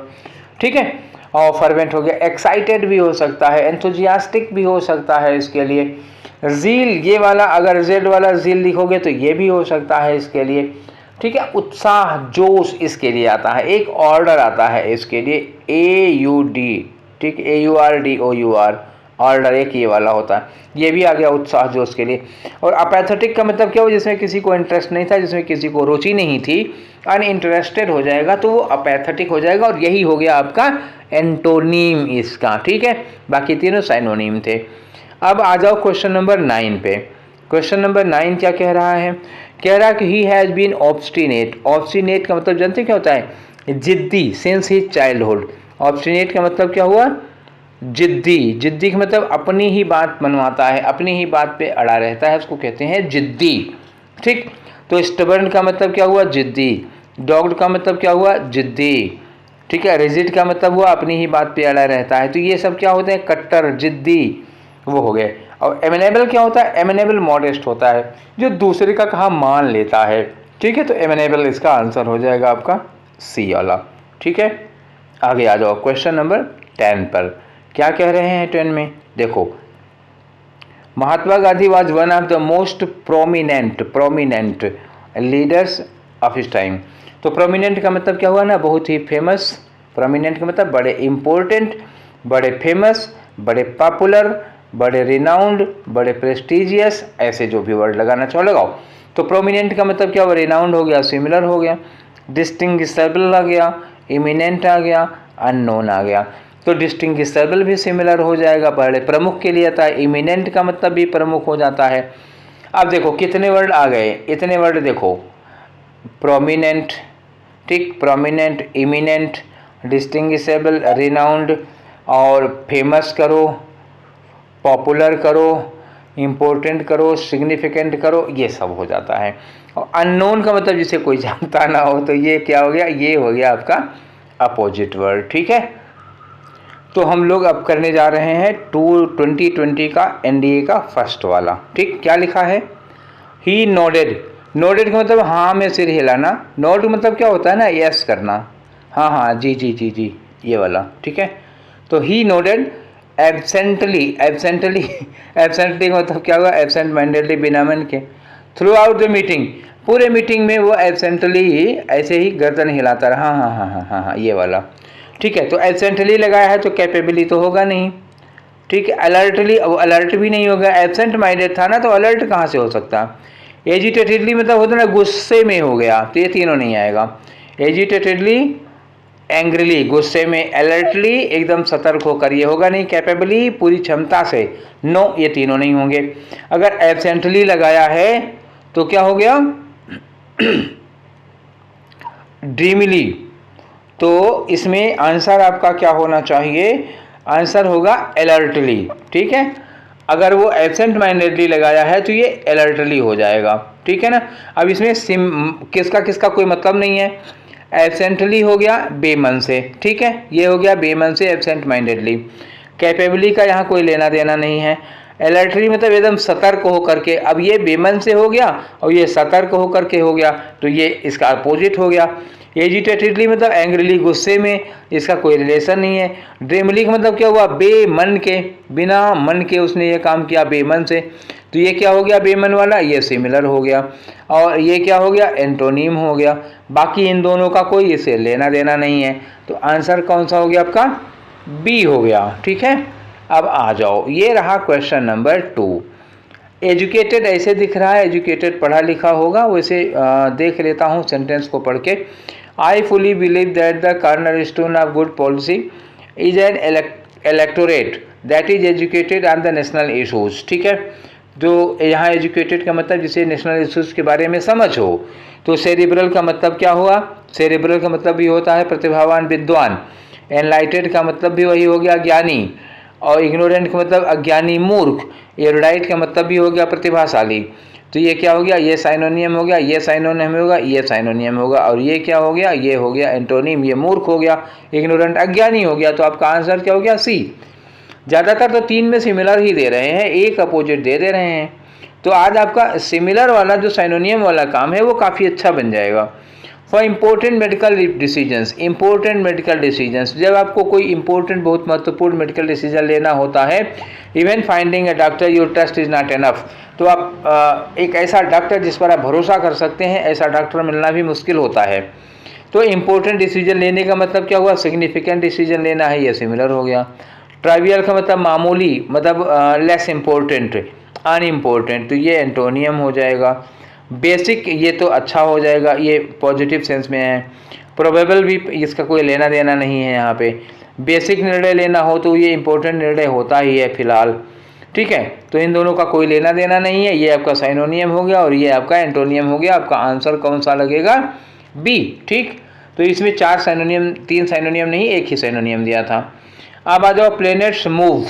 ठीक है। और फर्वेंट हो गया, एक्साइटेड भी हो सकता है, एंथुजियास्टिक भी हो सकता है इसके लिए। ज़ील, ये वाला अगर जेड वाला ज़ील लिखोगे तो ये भी हो सकता है इसके लिए, ठीक है। उत्साह, जोश इसके लिए आता है, एक ऑर्डर आता है इसके लिए, AUD, ठीक, AURDOUR, ऑर्डर एक ये वाला होता है, ये भी आ गया उत्साह जोश के लिए। और अपैथेटिक का मतलब क्या हो, जिसमें किसी को इंटरेस्ट नहीं था, जिसमें किसी को रुचि नहीं थी, अनइंटरेस्टेड हो जाएगा तो वो अपैथेटिक हो जाएगा, और यही हो गया आपका एंटोनीम इसका, ठीक है। बाकी तीनों साइनोनिम थे। अब आ जाओ क्वेश्चन नंबर 9 पे। क्वेश्चन नंबर 9 क्या कह रहा है, कह रहा है कि he has been obstinate. Obstinate का मतलब जानते क्या होता है, जिद्दी, सिंस हिज चाइल्डहुड। ऑब्स्टिनेट का मतलब क्या हुआ, जिद्दी। जिद्दी का मतलब अपनी ही बात मनवाता है, अपनी ही बात पे अड़ा रहता है, उसको कहते हैं जिद्दी, ठीक। तो स्टबर्न का मतलब क्या हुआ, जिद्दी। डॉग्ड का मतलब क्या हुआ, जिद्दी, ठीक है। रिजिड का मतलब हुआ अपनी ही बात पे अड़ा रहता है। तो ये सब क्या होते हैं, कट्टर, जिद्दी, वो हो गए। और एमेनेबल क्या होता है, एमेनेबल मॉडेस्ट होता है, जो दूसरे का कहा मान लेता है, ठीक है। तो एमेनेबल इसका आंसर हो जाएगा आपका सी वाला, ठीक है। आगे आ जाओ क्वेश्चन नंबर 10 पर। क्या कह रहे हैं 10 में, देखो, Mahatma Gandhi was one of the most prominent leaders of his time. तो प्रोमिनेंट का मतलब क्या हुआ ना, बहुत ही फेमस। प्रोमिनेंट का मतलब बड़े इम्पोर्टेंट, बड़े फेमस, बड़े पॉपुलर, बड़े रिनाउंड, बड़े प्रेस्टिजियस, ऐसे जो भी वर्ड लगाना चाहो लगाओ। तो प्रोमिनेंट का मतलब क्या हुआ, रिनाउंड हो गया, सिमिलर हो गया, डिस्टिंग्विशेबल आ गया, इमिनेंट आ गया, अननोन आ गया। तो डिस्टिंग्विशेबल भी सिमिलर हो जाएगा, बड़े प्रमुख के लिए आता है। इमिनेंट का मतलब भी प्रमुख हो जाता है। अब देखो कितने वर्ड आ गए, इतने वर्ड देखो, प्रोमिनेंट, ठीक, प्रोमिनेंट, इमिनेंट, डिस्टिंग्विशेबल, रिनाउंड, और फेमस करो, पॉपुलर करो, इम्पोर्टेंट करो, सिग्निफिकेंट करो, ये सब हो जाता है। और अननोन का मतलब जिसे कोई जानता ना हो, तो ये क्या हो गया, ये हो गया आपका अपोजिट वर्ड, ठीक है। तो हम लोग अब करने जा रहे हैं 2020 का NDA का फर्स्ट वाला, ठीक। क्या लिखा है, ही नोडेड। नोडेड का मतलब हाँ में सिर हिलाना। नोड मतलब क्या होता है ना, यस करना, हाँ हाँ, जी जी जी जी, ये वाला, ठीक है। तो ही नोडेड एब्सेंटली का मतलब क्या हुआ, एब्सेंट माइंडेडली, बिना मन के। थ्रू आउट द मीटिंग, पूरे मीटिंग में वो एब्सेंटली ही ऐसे ही गर्दन हिलाता रहा, हाँ हाँ हाँ हाँ हाँ, ये वाला, ठीक है। तो एब्सेंटली लगाया है तो कैपेबली तो होगा नहीं, ठीक है। अलर्टली, अब अलर्ट भी नहीं होगा, एब्सेंट माइंडेड था ना, तो अलर्ट कहाँ से हो सकता। एजिटेटेडली मतलब होता ना, गुस्से में हो गया, तो ये तीनों नहीं आएगा। एजिटेटेडली, एंग्रीली, गुस्से में, अलर्टली, एकदम सतर्क होकर, ये होगा नहीं। कैपेबली, पूरी क्षमता से, नो, ये तीनों नहीं होंगे। अगर एब्सेंटली लगाया है तो क्या हो गया, ड्रीमली। तो इसमें आंसर आपका क्या होना चाहिए, आंसर होगा अलर्टली, ठीक है। अगर वो एब्सेंट माइंडेडली लगाया है तो ये अलर्टली हो जाएगा, ठीक है ना। अब इसमें किसका किसका कोई मतलब नहीं है। एब्सेंटली हो गया बेमन से, ठीक है, ये हो गया बेमन से एब्सेंट माइंडेडली। कैपेबली का यहाँ कोई लेना देना नहीं है। अलर्टली मतलब एकदम सतर्क होकर के, अब ये बेमन से हो गया और ये सतर्क होकर के हो गया, तो ये इसका अपोजिट हो गया। एजिटेटेडली मतलब एंग्रीली, गुस्से में, इसका कोई रिलेशन नहीं है। ड्रीमली का मतलब क्या हुआ, बेमन के, बिना मन के उसने ये काम किया, बेमन से। तो ये क्या हो गया बेमन वाला, ये सिमिलर हो गया। और ये क्या हो गया, एंटोनीम हो गया। बाकी इन दोनों का कोई इसे लेना देना नहीं है। तो आंसर कौन सा हो गया आपका, बी हो गया। ठीक है, अब आ जाओ, ये रहा क्वेश्चन नंबर 2। एजुकेटेड ऐसे दिख रहा है, एजुकेटेड पढ़ा लिखा होगा, वैसे देख लेता हूँ सेंटेंस को पढ़ के। I fully believe that the corner stone of good policy is an electorate that is educated on the national issues. ठीक है, जो यहाँ एजुकेटेड का मतलब जिसे नेशनल इशूज़ के बारे में समझ हो। तो सेरिब्रल का मतलब क्या हुआ, सेरिब्रल का मतलब भी होता है प्रतिभावान, विद्वान। एनलाइटेड का मतलब भी वही हो गया, ज्ञानी। और इग्नोरेंट का मतलब अज्ञानी, मूर्ख। एरुडाइट का मतलब भी हो गया प्रतिभाशाली। तो ये क्या हो गया, ये साइनोनियम हो गया, ये साइनोनियम होगा, ये साइनोनियम होगा। और ये क्या हो गया, ये हो गया एंटोनिम, ये मूर्ख हो गया, इग्नोरेंट अज्ञानी हो गया। तो आपका आंसर क्या हो गया, सी। ज़्यादातर तो 3 में सिमिलर ही दे रहे हैं, एक अपोजिट दे रहे हैं। तो आज आपका सिमिलर वाला जो साइनोनियम वाला काम है वो काफ़ी अच्छा बन जाएगा। For important medical decisions, important medical decisions, जब आपको कोई इम्पोर्टेंट बहुत महत्वपूर्ण मेडिकल डिसीजन लेना होता है, even finding a doctor your trust is not enough. तो आप एक ऐसा डॉक्टर जिस पर आप भरोसा कर सकते हैं, ऐसा डॉक्टर मिलना भी मुश्किल होता है। तो इम्पोर्टेंट डिसीजन लेने का मतलब क्या हुआ, सिग्निफिकेंट डिसीजन लेना है, ये सिमिलर हो गया। ट्राइवियल का मतलब मामूली, मतलब लेस इम्पोर्टेंट, अनइम्पोर्टेंट, तो ये एंटोनियम हो जाएगा। बेसिक, ये तो अच्छा हो जाएगा, ये पॉजिटिव सेंस में है। प्रोबेबल भी इसका कोई लेना देना नहीं है यहाँ पे। बेसिक निर्णय लेना हो तो ये इम्पोर्टेंट निर्णय होता ही है फिलहाल। ठीक है, तो इन दोनों का कोई लेना देना नहीं है। ये आपका साइनोनियम हो गया और ये आपका एंटोनियम हो गया। आपका आंसर कौन सा लगेगा, बी। ठीक, तो इसमें 4 साइनोनियम, 3 साइनोनियम नहीं, एक ही साइनोनियम दिया था। अब आ जाओ, planets move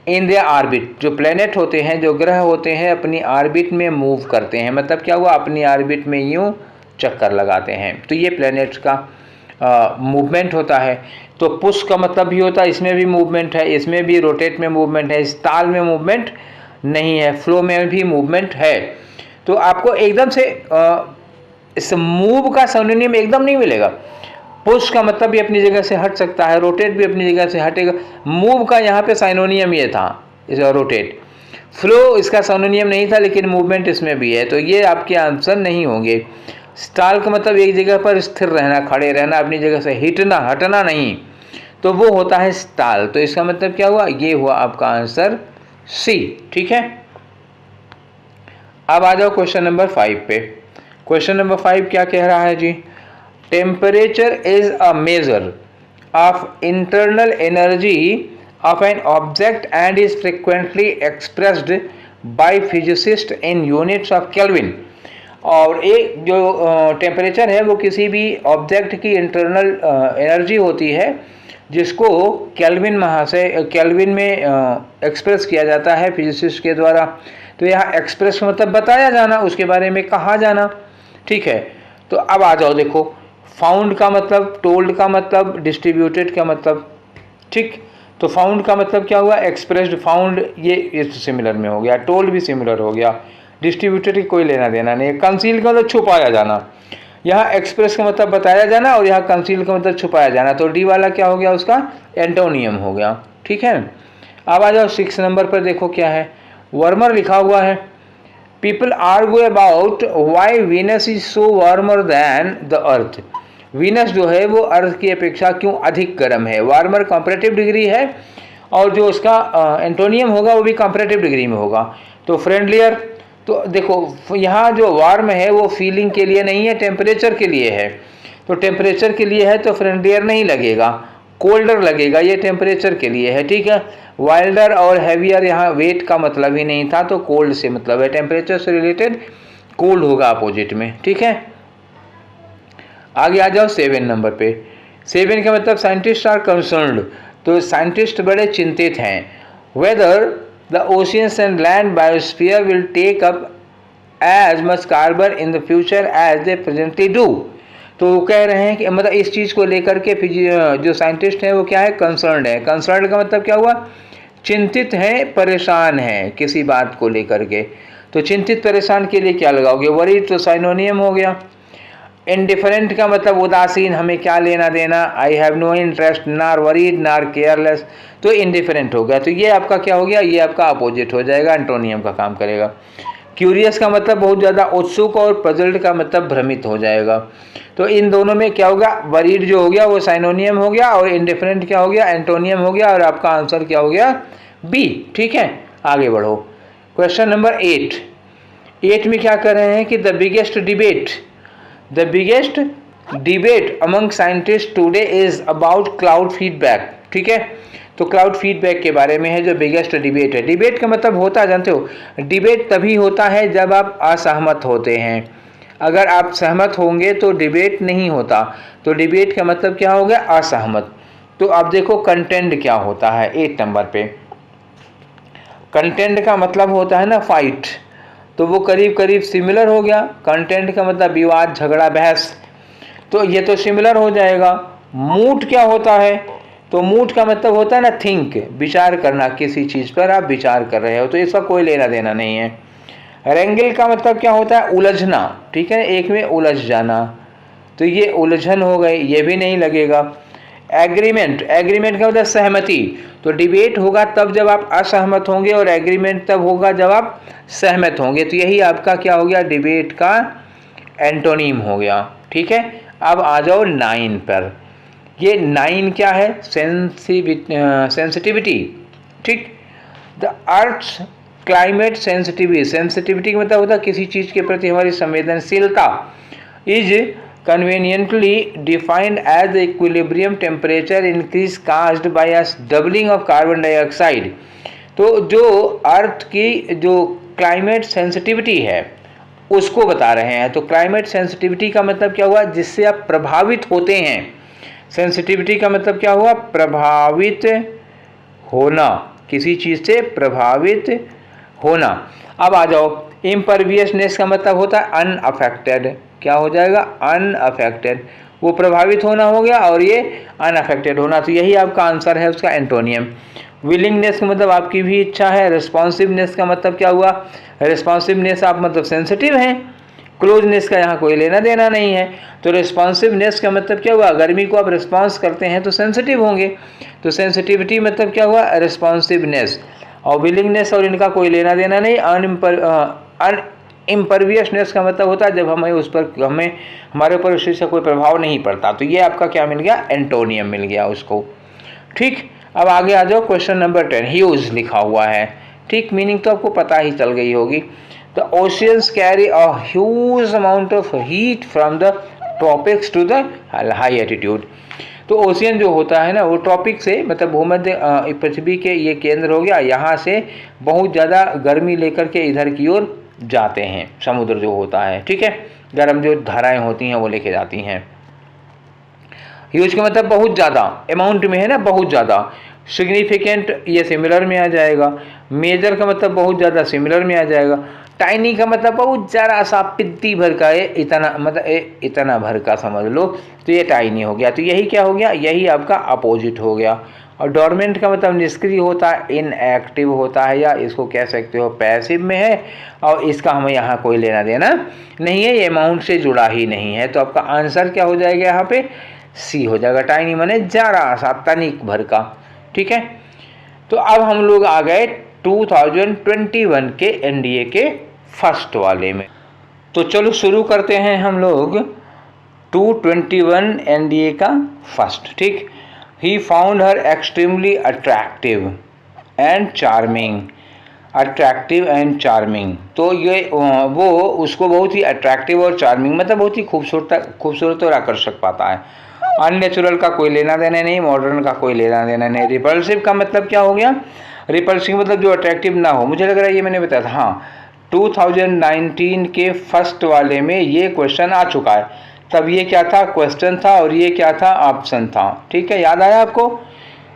in the orbit. जो प्लेनेट होते हैं, जो ग्रह होते हैं, अपनी आर्बिट में मूव करते हैं। मतलब क्या हुआ, अपनी आर्बिट में यूं चक्कर लगाते हैं। तो ये प्लेनेट्स का मूवमेंट होता है। तो पुश का मतलब भी होता है, इसमें भी मूवमेंट है, इसमें भी रोटेट में मूवमेंट है, स्टाल में मूवमेंट नहीं है, फ्लो में भी मूवमेंट है। तो आपको एकदम से इस मूव का सिनोनिम एकदम नहीं मिलेगा। पुश का मतलब भी अपनी जगह से हट सकता है, रोटेट भी अपनी जगह से हटेगा। मूव का यहाँ पे साइनोनियम ये था, इस रोटेट। फ्लो इसका साइनोनियम नहीं था, लेकिन मूवमेंट इसमें भी है। तो ये आपके आंसर नहीं होंगे। स्टाल का मतलब एक जगह पर स्थिर रहना, खड़े रहना, अपनी जगह से हिटना, हटना नहीं, तो वो होता है स्टाल। तो इसका मतलब क्या हुआ, ये हुआ आपका आंसर सी। ठीक है, अब आ जाओ क्वेश्चन नंबर 5 पे। क्वेश्चन नंबर 5 क्या कह रहा है जी, temperature is a measure of internal energy of an object and is frequently expressed by physicists in units of Kelvin। और एक जो टेम्परेचर है वो किसी भी ऑब्जेक्ट की इंटरनल एनर्जी होती है, जिसको केल्विन केल्विन में एक्सप्रेस किया जाता है फिजिसिस्ट के द्वारा। तो यहाँ एक्सप्रेस मतलब बताया जाना, उसके बारे में कहा जाना। ठीक है, तो अब आ जाओ, देखो, फाउंड का मतलब, टोल्ड का मतलब, डिस्ट्रीब्यूटेड का मतलब। ठीक, तो फाउंड का मतलब क्या हुआ, एक्सप्रेस्ड, फाउंड ये इस सिमिलर में हो गया, टोल्ड भी सिमिलर हो गया, डिस्ट्रीब्यूटेड की कोई लेना देना नहीं। कंसील का मतलब छुपाया जाना, यहाँ एक्सप्रेस का मतलब बताया जाना और यहाँ कंसील का मतलब छुपाया जाना। तो डी वाला क्या हो गया, उसका एंटोनियम हो गया। ठीक है, अब आ जाओ 6 नंबर पर, देखो क्या है, वार्मर लिखा हुआ है। People argue about why Venus is so warmer than the earth. Venus जो है वो अर्थ की अपेक्षा क्यों अधिक गर्म है। वार्मर कंपैरेटिव डिग्री है और जो उसका एंटोनियम होगा वो भी कंपैरेटिव डिग्री में होगा। तो फ्रेंडलियर, तो देखो यहाँ जो वार्म है वो फीलिंग के लिए नहीं है, टेम्परेचर के लिए है। तो टेम्परेचर के लिए है तो फ्रेंडलियर नहीं लगेगा, कोल्डर लगेगा, ये टेम्परेचर के लिए है। ठीक है, वाइल्डर और हैवियर, यहाँ वेट का मतलब ही नहीं था, तो कोल्ड से मतलब है, टेम्परेचर से रिलेटेड कोल्ड होगा अपोजिट में। ठीक है, आगे आ जाओ 7 नंबर पे। 7 का मतलब साइंटिस्ट आर कंसर्न्ड, तो साइंटिस्ट बड़े चिंतित हैं। Whether the oceans and land biosphere will take up as much carbon in the future as they presently do. तो वो कह रहे हैं कि मतलब इस चीज़ को लेकर के जो साइंटिस्ट हैं वो क्या है, कंसर्न्ड है। कंसर्न्ड का मतलब क्या हुआ, चिंतित है, परेशान है किसी बात को लेकर के। तो चिंतित परेशान के लिए क्या लगाओगे, वरीड, तो साइनोनियम हो गया। इनडिफरेंट का मतलब उदासीन, हमें क्या लेना देना, आई हैव नो इंटरेस्ट, नार वरीड नार केयरलेस, तो इनडिफरेंट हो गया। तो ये आपका क्या हो गया, ये आपका अपोजिट हो जाएगा, एंटोनियम का काम करेगा। क्यूरियस का मतलब बहुत ज़्यादा उत्सुक, और पजल्ड का मतलब भ्रमित हो जाएगा। तो इन दोनों में क्या होगा, वरीड जो हो गया वो साइनोनियम हो गया, और इनडिफरेंट क्या हो गया, एंटोनियम हो गया, और आपका आंसर क्या हो गया, बी। ठीक है, आगे बढ़ो। क्वेश्चन नंबर 8 में क्या कर रहे हैं कि the biggest debate among scientist today is about cloud feedback. ठीक है, तो क्लाउड फीडबैक के बारे में है जो बिगेस्ट डिबेट है। डिबेट का मतलब होता है, जानते हो, डिबेट तभी होता है जब आप असहमत होते हैं। अगर आप सहमत होंगे तो डिबेट नहीं होता। तो डिबेट का मतलब क्या हो गया, असहमत। तो आप देखो कंटेंट क्या होता है 8 नंबर पे। कंटेंट का मतलब होता है ना फाइट, तो वो करीब करीब सिमिलर हो गया। कंटेंट का मतलब विवाद, झगड़ा, बहस, तो ये तो सिमिलर हो जाएगा। मूड क्या होता है, तो मूड का मतलब होता है ना थिंक, विचार करना, किसी चीज़ पर आप विचार कर रहे हो, तो इसका कोई लेना देना नहीं है। रेंगल का मतलब क्या होता है, उलझना। ठीक है, एक में उलझ जाना, तो ये उलझन हो गई, ये भी नहीं लगेगा। एग्रीमेंट का मतलब सहमति। तो डिबेट होगा तब जब आप असहमत होंगे, और एग्रीमेंट तब होगा जब आप सहमत होंगे। तो यही आपका क्या हो गया, डिबेट का एंटोनीम हो गया। ठीक है, अब आ जाओ 9 पर। ये 9 क्या है, सेंसिटिविटी। ठीक, द अर्थ क्लाइमेट सेंसिटिविटी का मतलब होता है किसी चीज़ के प्रति हमारी संवेदनशीलता। Is conveniently defined as the equilibrium temperature increase caused by a doubling of carbon dioxide। तो जो अर्थ की जो क्लाइमेट सेंसिटिविटी है उसको बता रहे हैं। तो क्लाइमेट सेंसिटिविटी का मतलब क्या हुआ, जिससे आप प्रभावित होते हैं। सेंसिटिविटी का मतलब क्या हुआ, प्रभावित होना, किसी चीज़ से प्रभावित होना। अब आ जाओ, इम्परवियसनेस का मतलब होता है अनअफेक्टेड। क्या हो जाएगा, अनअफेक्टेड। वो प्रभावित होना हो गया, और ये अनअफेक्टेड होना। तो यही आपका आंसर है उसका, एंटोनियम। विलिंगनेस का मतलब आपकी भी इच्छा है। रिस्पॉन्सिवनेस का मतलब क्या हुआ, रिस्पॉन्सिवनेस आप मतलब सेंसिटिव हैं। क्लोजनेस का यहाँ कोई लेना देना नहीं है। तो रिस्पॉन्सिवनेस का मतलब क्या हुआ, गर्मी को आप रिस्पॉन्स करते हैं तो सेंसिटिव होंगे। तो सेंसिटिविटी मतलब क्या हुआ, रिस्पॉन्सिवनेस। और विलिंगनेस और इनका कोई लेना देना नहीं। इम्परवियसनेस का मतलब होता है जब हमें हमारे ऊपर उस चीज़ का कोई प्रभाव नहीं पड़ता। तो ये आपका क्या मिल गया, एंटोनियम मिल गया उसको। ठीक, अब आगे आ जाओ, क्वेश्चन नंबर 10 ह्यूज लिखा हुआ है। ठीक, मीनिंग तो आपको पता ही चल गई होगी। The oceans carry a huge amount of heat from the tropics to the high attitude. तो ओशियन जो होता है ना, वो ट्रॉपिक से मतलब भूमध्य पृथ्वी के ये केंद्र हो गया, यहाँ से बहुत ज़्यादा गर्मी लेकर के इधर की ओर जाते हैं। समुद्र जो होता है, ठीक है, गर्म जो धाराएं होती हैं वो लेके जाती हैं। ह्यूज का मतलब बहुत ज़्यादा, अमाउंट में है ना, बहुत ज़्यादा। सिग्निफिकेंट ये सिमिलर में आ जाएगा। मेजर का मतलब बहुत ज़्यादा, सिमिलर में आ जाएगा। टाइनी का मतलब बहुत ज़रा सा, पिद्दी भर का है, इतना मतलब इतना भर का समझ लो, तो ये टाइनी हो गया। तो यही क्या हो गया, यही आपका अपोजिट हो गया। और डोरमेंट का मतलब निष्क्रिय होता है, इनएक्टिव होता है, या इसको कह सकते हो पैसिव में है, और इसका हमें यहाँ कोई लेना देना नहीं है, ये अमाउंट से जुड़ा ही नहीं है। तो आपका आंसर क्या हो जाएगा यहाँ पे, सी हो जाएगा। टाइनी माने जरा सा, तनिक भर का। ठीक है, तो अब हम लोग आ गए 2021 के एनडीए के फर्स्ट वाले में। तो चलो शुरू करते हैं हम लोग 221 एनडीए का फर्स्ट। ठीक, he found her extremely attractive and charming. Attractive and charming, तो ये वो उसको बहुत ही अट्रैक्टिव और चार्मिंग मतलब बहुत ही खूबसूरत और आकर्षक पाता है। अननेचुरल का कोई लेना देना नहीं, मॉडर्न का कोई लेना देना नहीं। रिपल्सिव का मतलब क्या हो गया, रिपल्सिव मतलब जो अट्रैक्टिव ना हो। मुझे लग रहा है ये मैंने बताया था, हाँ 2019 के फर्स्ट वाले में ये क्वेश्चन आ चुका है। तब ये क्या था, क्वेश्चन था, और ये क्या था, ऑप्शन था। ठीक है, याद आया आपको?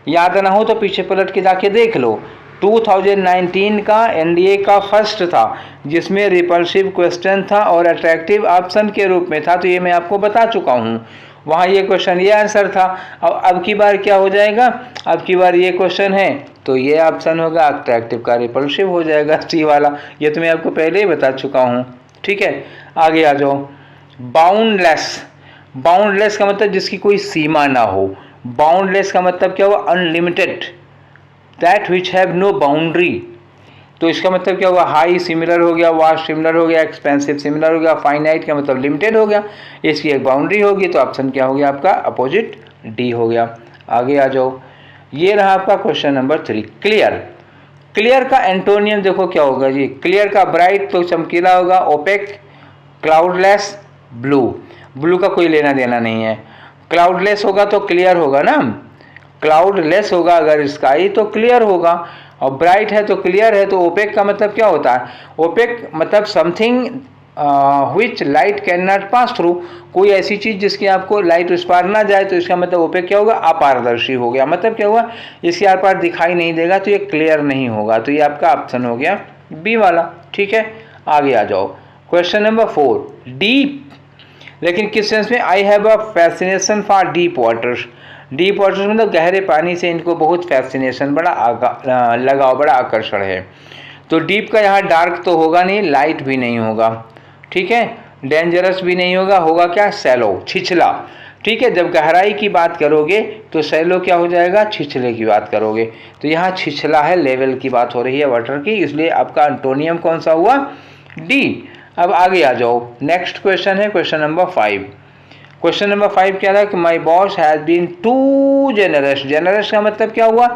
याद ना हो तो पीछे पलट के जाके देख लो। 2019 का एनडीए का फर्स्ट था, जिसमें रिपल्सिव क्वेश्चन था और अट्रैक्टिव ऑप्शन के रूप में था। तो ये मैं आपको बता चुका हूँ, वहाँ ये क्वेश्चन ये आंसर था। अब की बार क्या हो जाएगा, अब की बार ये क्वेश्चन है तो ये ऑप्शन होगा, अट्रैक्टिव का रिपल्सिव हो जाएगा, सी वाला। ये तो मैं आपको पहले ही बता चुका हूँ। ठीक है, आगे आ जाओ। बाउंडलेस, बाउंडलेस का मतलब जिसकी कोई सीमा ना हो। बाउंडलेस का मतलब क्या हुआ? Unlimited, that which have no boundary. तो इसका मतलब क्या हुआ? हाई सिमिलर हो गया, वास्ट सिमिलर हो गया, एक्सपेंसिव सिमिलर हो गया, फाइनाइट का मतलब लिमिटेड हो गया, इसकी एक बाउंड्री होगी। तो ऑप्शन क्या हो गया आपका? अपोजिट डी हो गया। आगे आ जाओ, ये रहा आपका क्वेश्चन नंबर 3, क्लियर। क्लियर का एंटोनियम देखो क्या होगा जी? क्लियर का ब्राइट तो चमकीला होगा, ओपेक, क्लाउडलेस, ब्लू। ब्लू का कोई लेना देना नहीं है। क्लाउडलेस होगा तो क्लियर होगा ना, क्लाउडलेस होगा अगर स्काई तो क्लियर होगा, और ब्राइट है तो क्लियर है। तो ओपेक का मतलब क्या होता है? ओपेक मतलब something which light can not pass through, कोई ऐसी चीज़ जिसकी आपको लाइट उस पार ना जाए। तो इसका मतलब ओपेक क्या होगा? अपारदर्शी हो गया। मतलब क्या हुआ? इसके आर पार दिखाई नहीं देगा, तो ये क्लियर नहीं होगा। तो ये आपका ऑप्शन हो गया बी वाला। ठीक है, आगे आ जाओ, क्वेश्चन नंबर 4, डीप। लेकिन किस सेंस में? I have a fascination for deep waters. Deep waters मतलब गहरे पानी से इनको बहुत फैसिनेशन, बड़ा लगाव, बड़ा आकर्षण है। तो डीप का यहाँ डार्क तो होगा नहीं, लाइट भी नहीं होगा, ठीक है, डेंजरस भी नहीं होगा, होगा क्या? सैलो, छिछला। ठीक है, जब गहराई की बात करोगे तो सैलो क्या हो जाएगा? छिछले की बात करोगे। तो यहाँ छिछला है, लेवल की बात हो रही है वाटर की, इसलिए आपका एंटोनियम कौन सा हुआ? डी। अब आगे आ जाओ, नेक्स्ट क्वेश्चन है क्वेश्चन नंबर 5। क्वेश्चन नंबर 5 क्या था कि my boss has been too generous. Generous का मतलब क्या हुआ?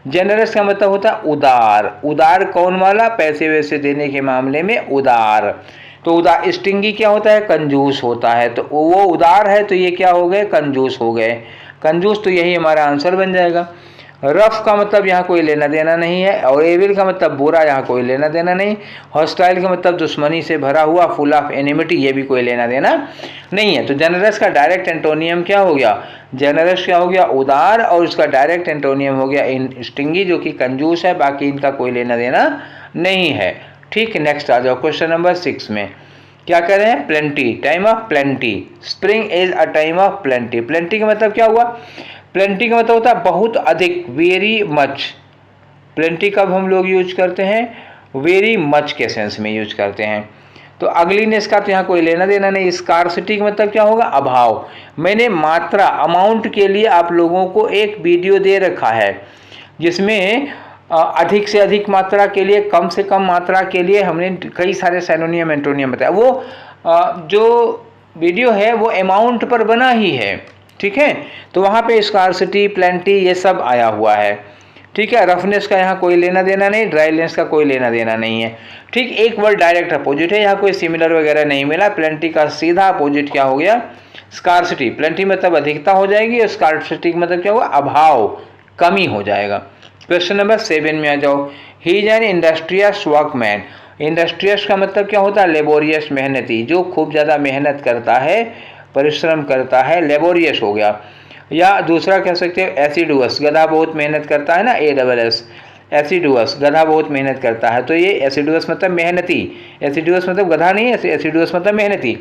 जेनरस का मतलब होता है उदार। उदार कौन वाला? पैसे वैसे देने के मामले में उदार। तो उदार, स्टिंगी क्या होता है? कंजूस होता है। तो वो उदार है तो ये क्या हो गए? कंजूस हो गए। कंजूस, तो यही हमारा आंसर बन जाएगा। रफ का मतलब यहाँ कोई लेना देना नहीं है, और एविल का मतलब बुरा, यहाँ कोई लेना देना नहीं। हॉस्टाइल का मतलब दुश्मनी से भरा हुआ, फुल ऑफ एनिमिटी, ये भी कोई लेना देना नहीं है। तो जेनरस का डायरेक्ट एंटोनियम क्या हो गया? जेनरस क्या हो गया? उदार, और उसका डायरेक्ट एंटोनियम हो गया स्टिंगी, जो कि कंजूस है। बाकी इनका कोई लेना देना नहीं है। ठीक, नेक्स्ट आ जाओ क्वेश्चन नंबर 6 में। क्या कह रहे हैं? Plenty, time of plenty. Spring is a time of plenty. Plenty का मतलब क्या हुआ? प्लेंटी का मतलब होता है बहुत अधिक, वेरी मच। प्लेंटी कब हम लोग यूज करते हैं? वेरी मच के सेंस में यूज करते हैं। तो अगलीनेस का तो यहाँ कोई लेना देना नहीं। स्कार्सिटी का मतलब क्या होगा? अभाव। मैंने मात्रा, अमाउंट के लिए आप लोगों को एक वीडियो दे रखा है जिसमें अधिक से अधिक मात्रा के लिए, कम से कम मात्रा के लिए हमने कई सारे सिनोनियम एंटोनियम बताया। वो जो वीडियो है वो अमाउंट पर बना ही है, ठीक है। तो वहाँ पे स्कार्सिटी, प्लेंटी, ये सब आया हुआ है, ठीक है। रफनेस का यहाँ कोई लेना देना नहीं, ड्राईनेस का कोई लेना देना नहीं है, ठीक। एक वर्ड डायरेक्ट अपोजिट है, यहाँ कोई सिमिलर वगैरह नहीं मिला। प्लेंटी का सीधा अपोजिट क्या हो गया? स्कार्सिटी। प्लेंटी मतलब अधिकता हो जाएगी, और स्कार्सिटी मतलब क्या होगा? अभाव, कमी हो जाएगा। क्वेश्चन नंबर 7 में आ जाओ। He is an industrious workman. Industrious का मतलब क्या होता है? लेबोरियस, मेहनती, जो खूब ज़्यादा मेहनत करता है, परिश्रम करता है, लेबोरियस हो गया। या दूसरा कह सकते हैं एसिडुअस, गधा बहुत मेहनत करता है ना, ASS, एसिडुअस, गधा बहुत मेहनत करता है। तो ये एसिडुअस मतलब मेहनती, एसिडुअस मतलब गधा नहीं, एसिडुअस मतलब मेहनती।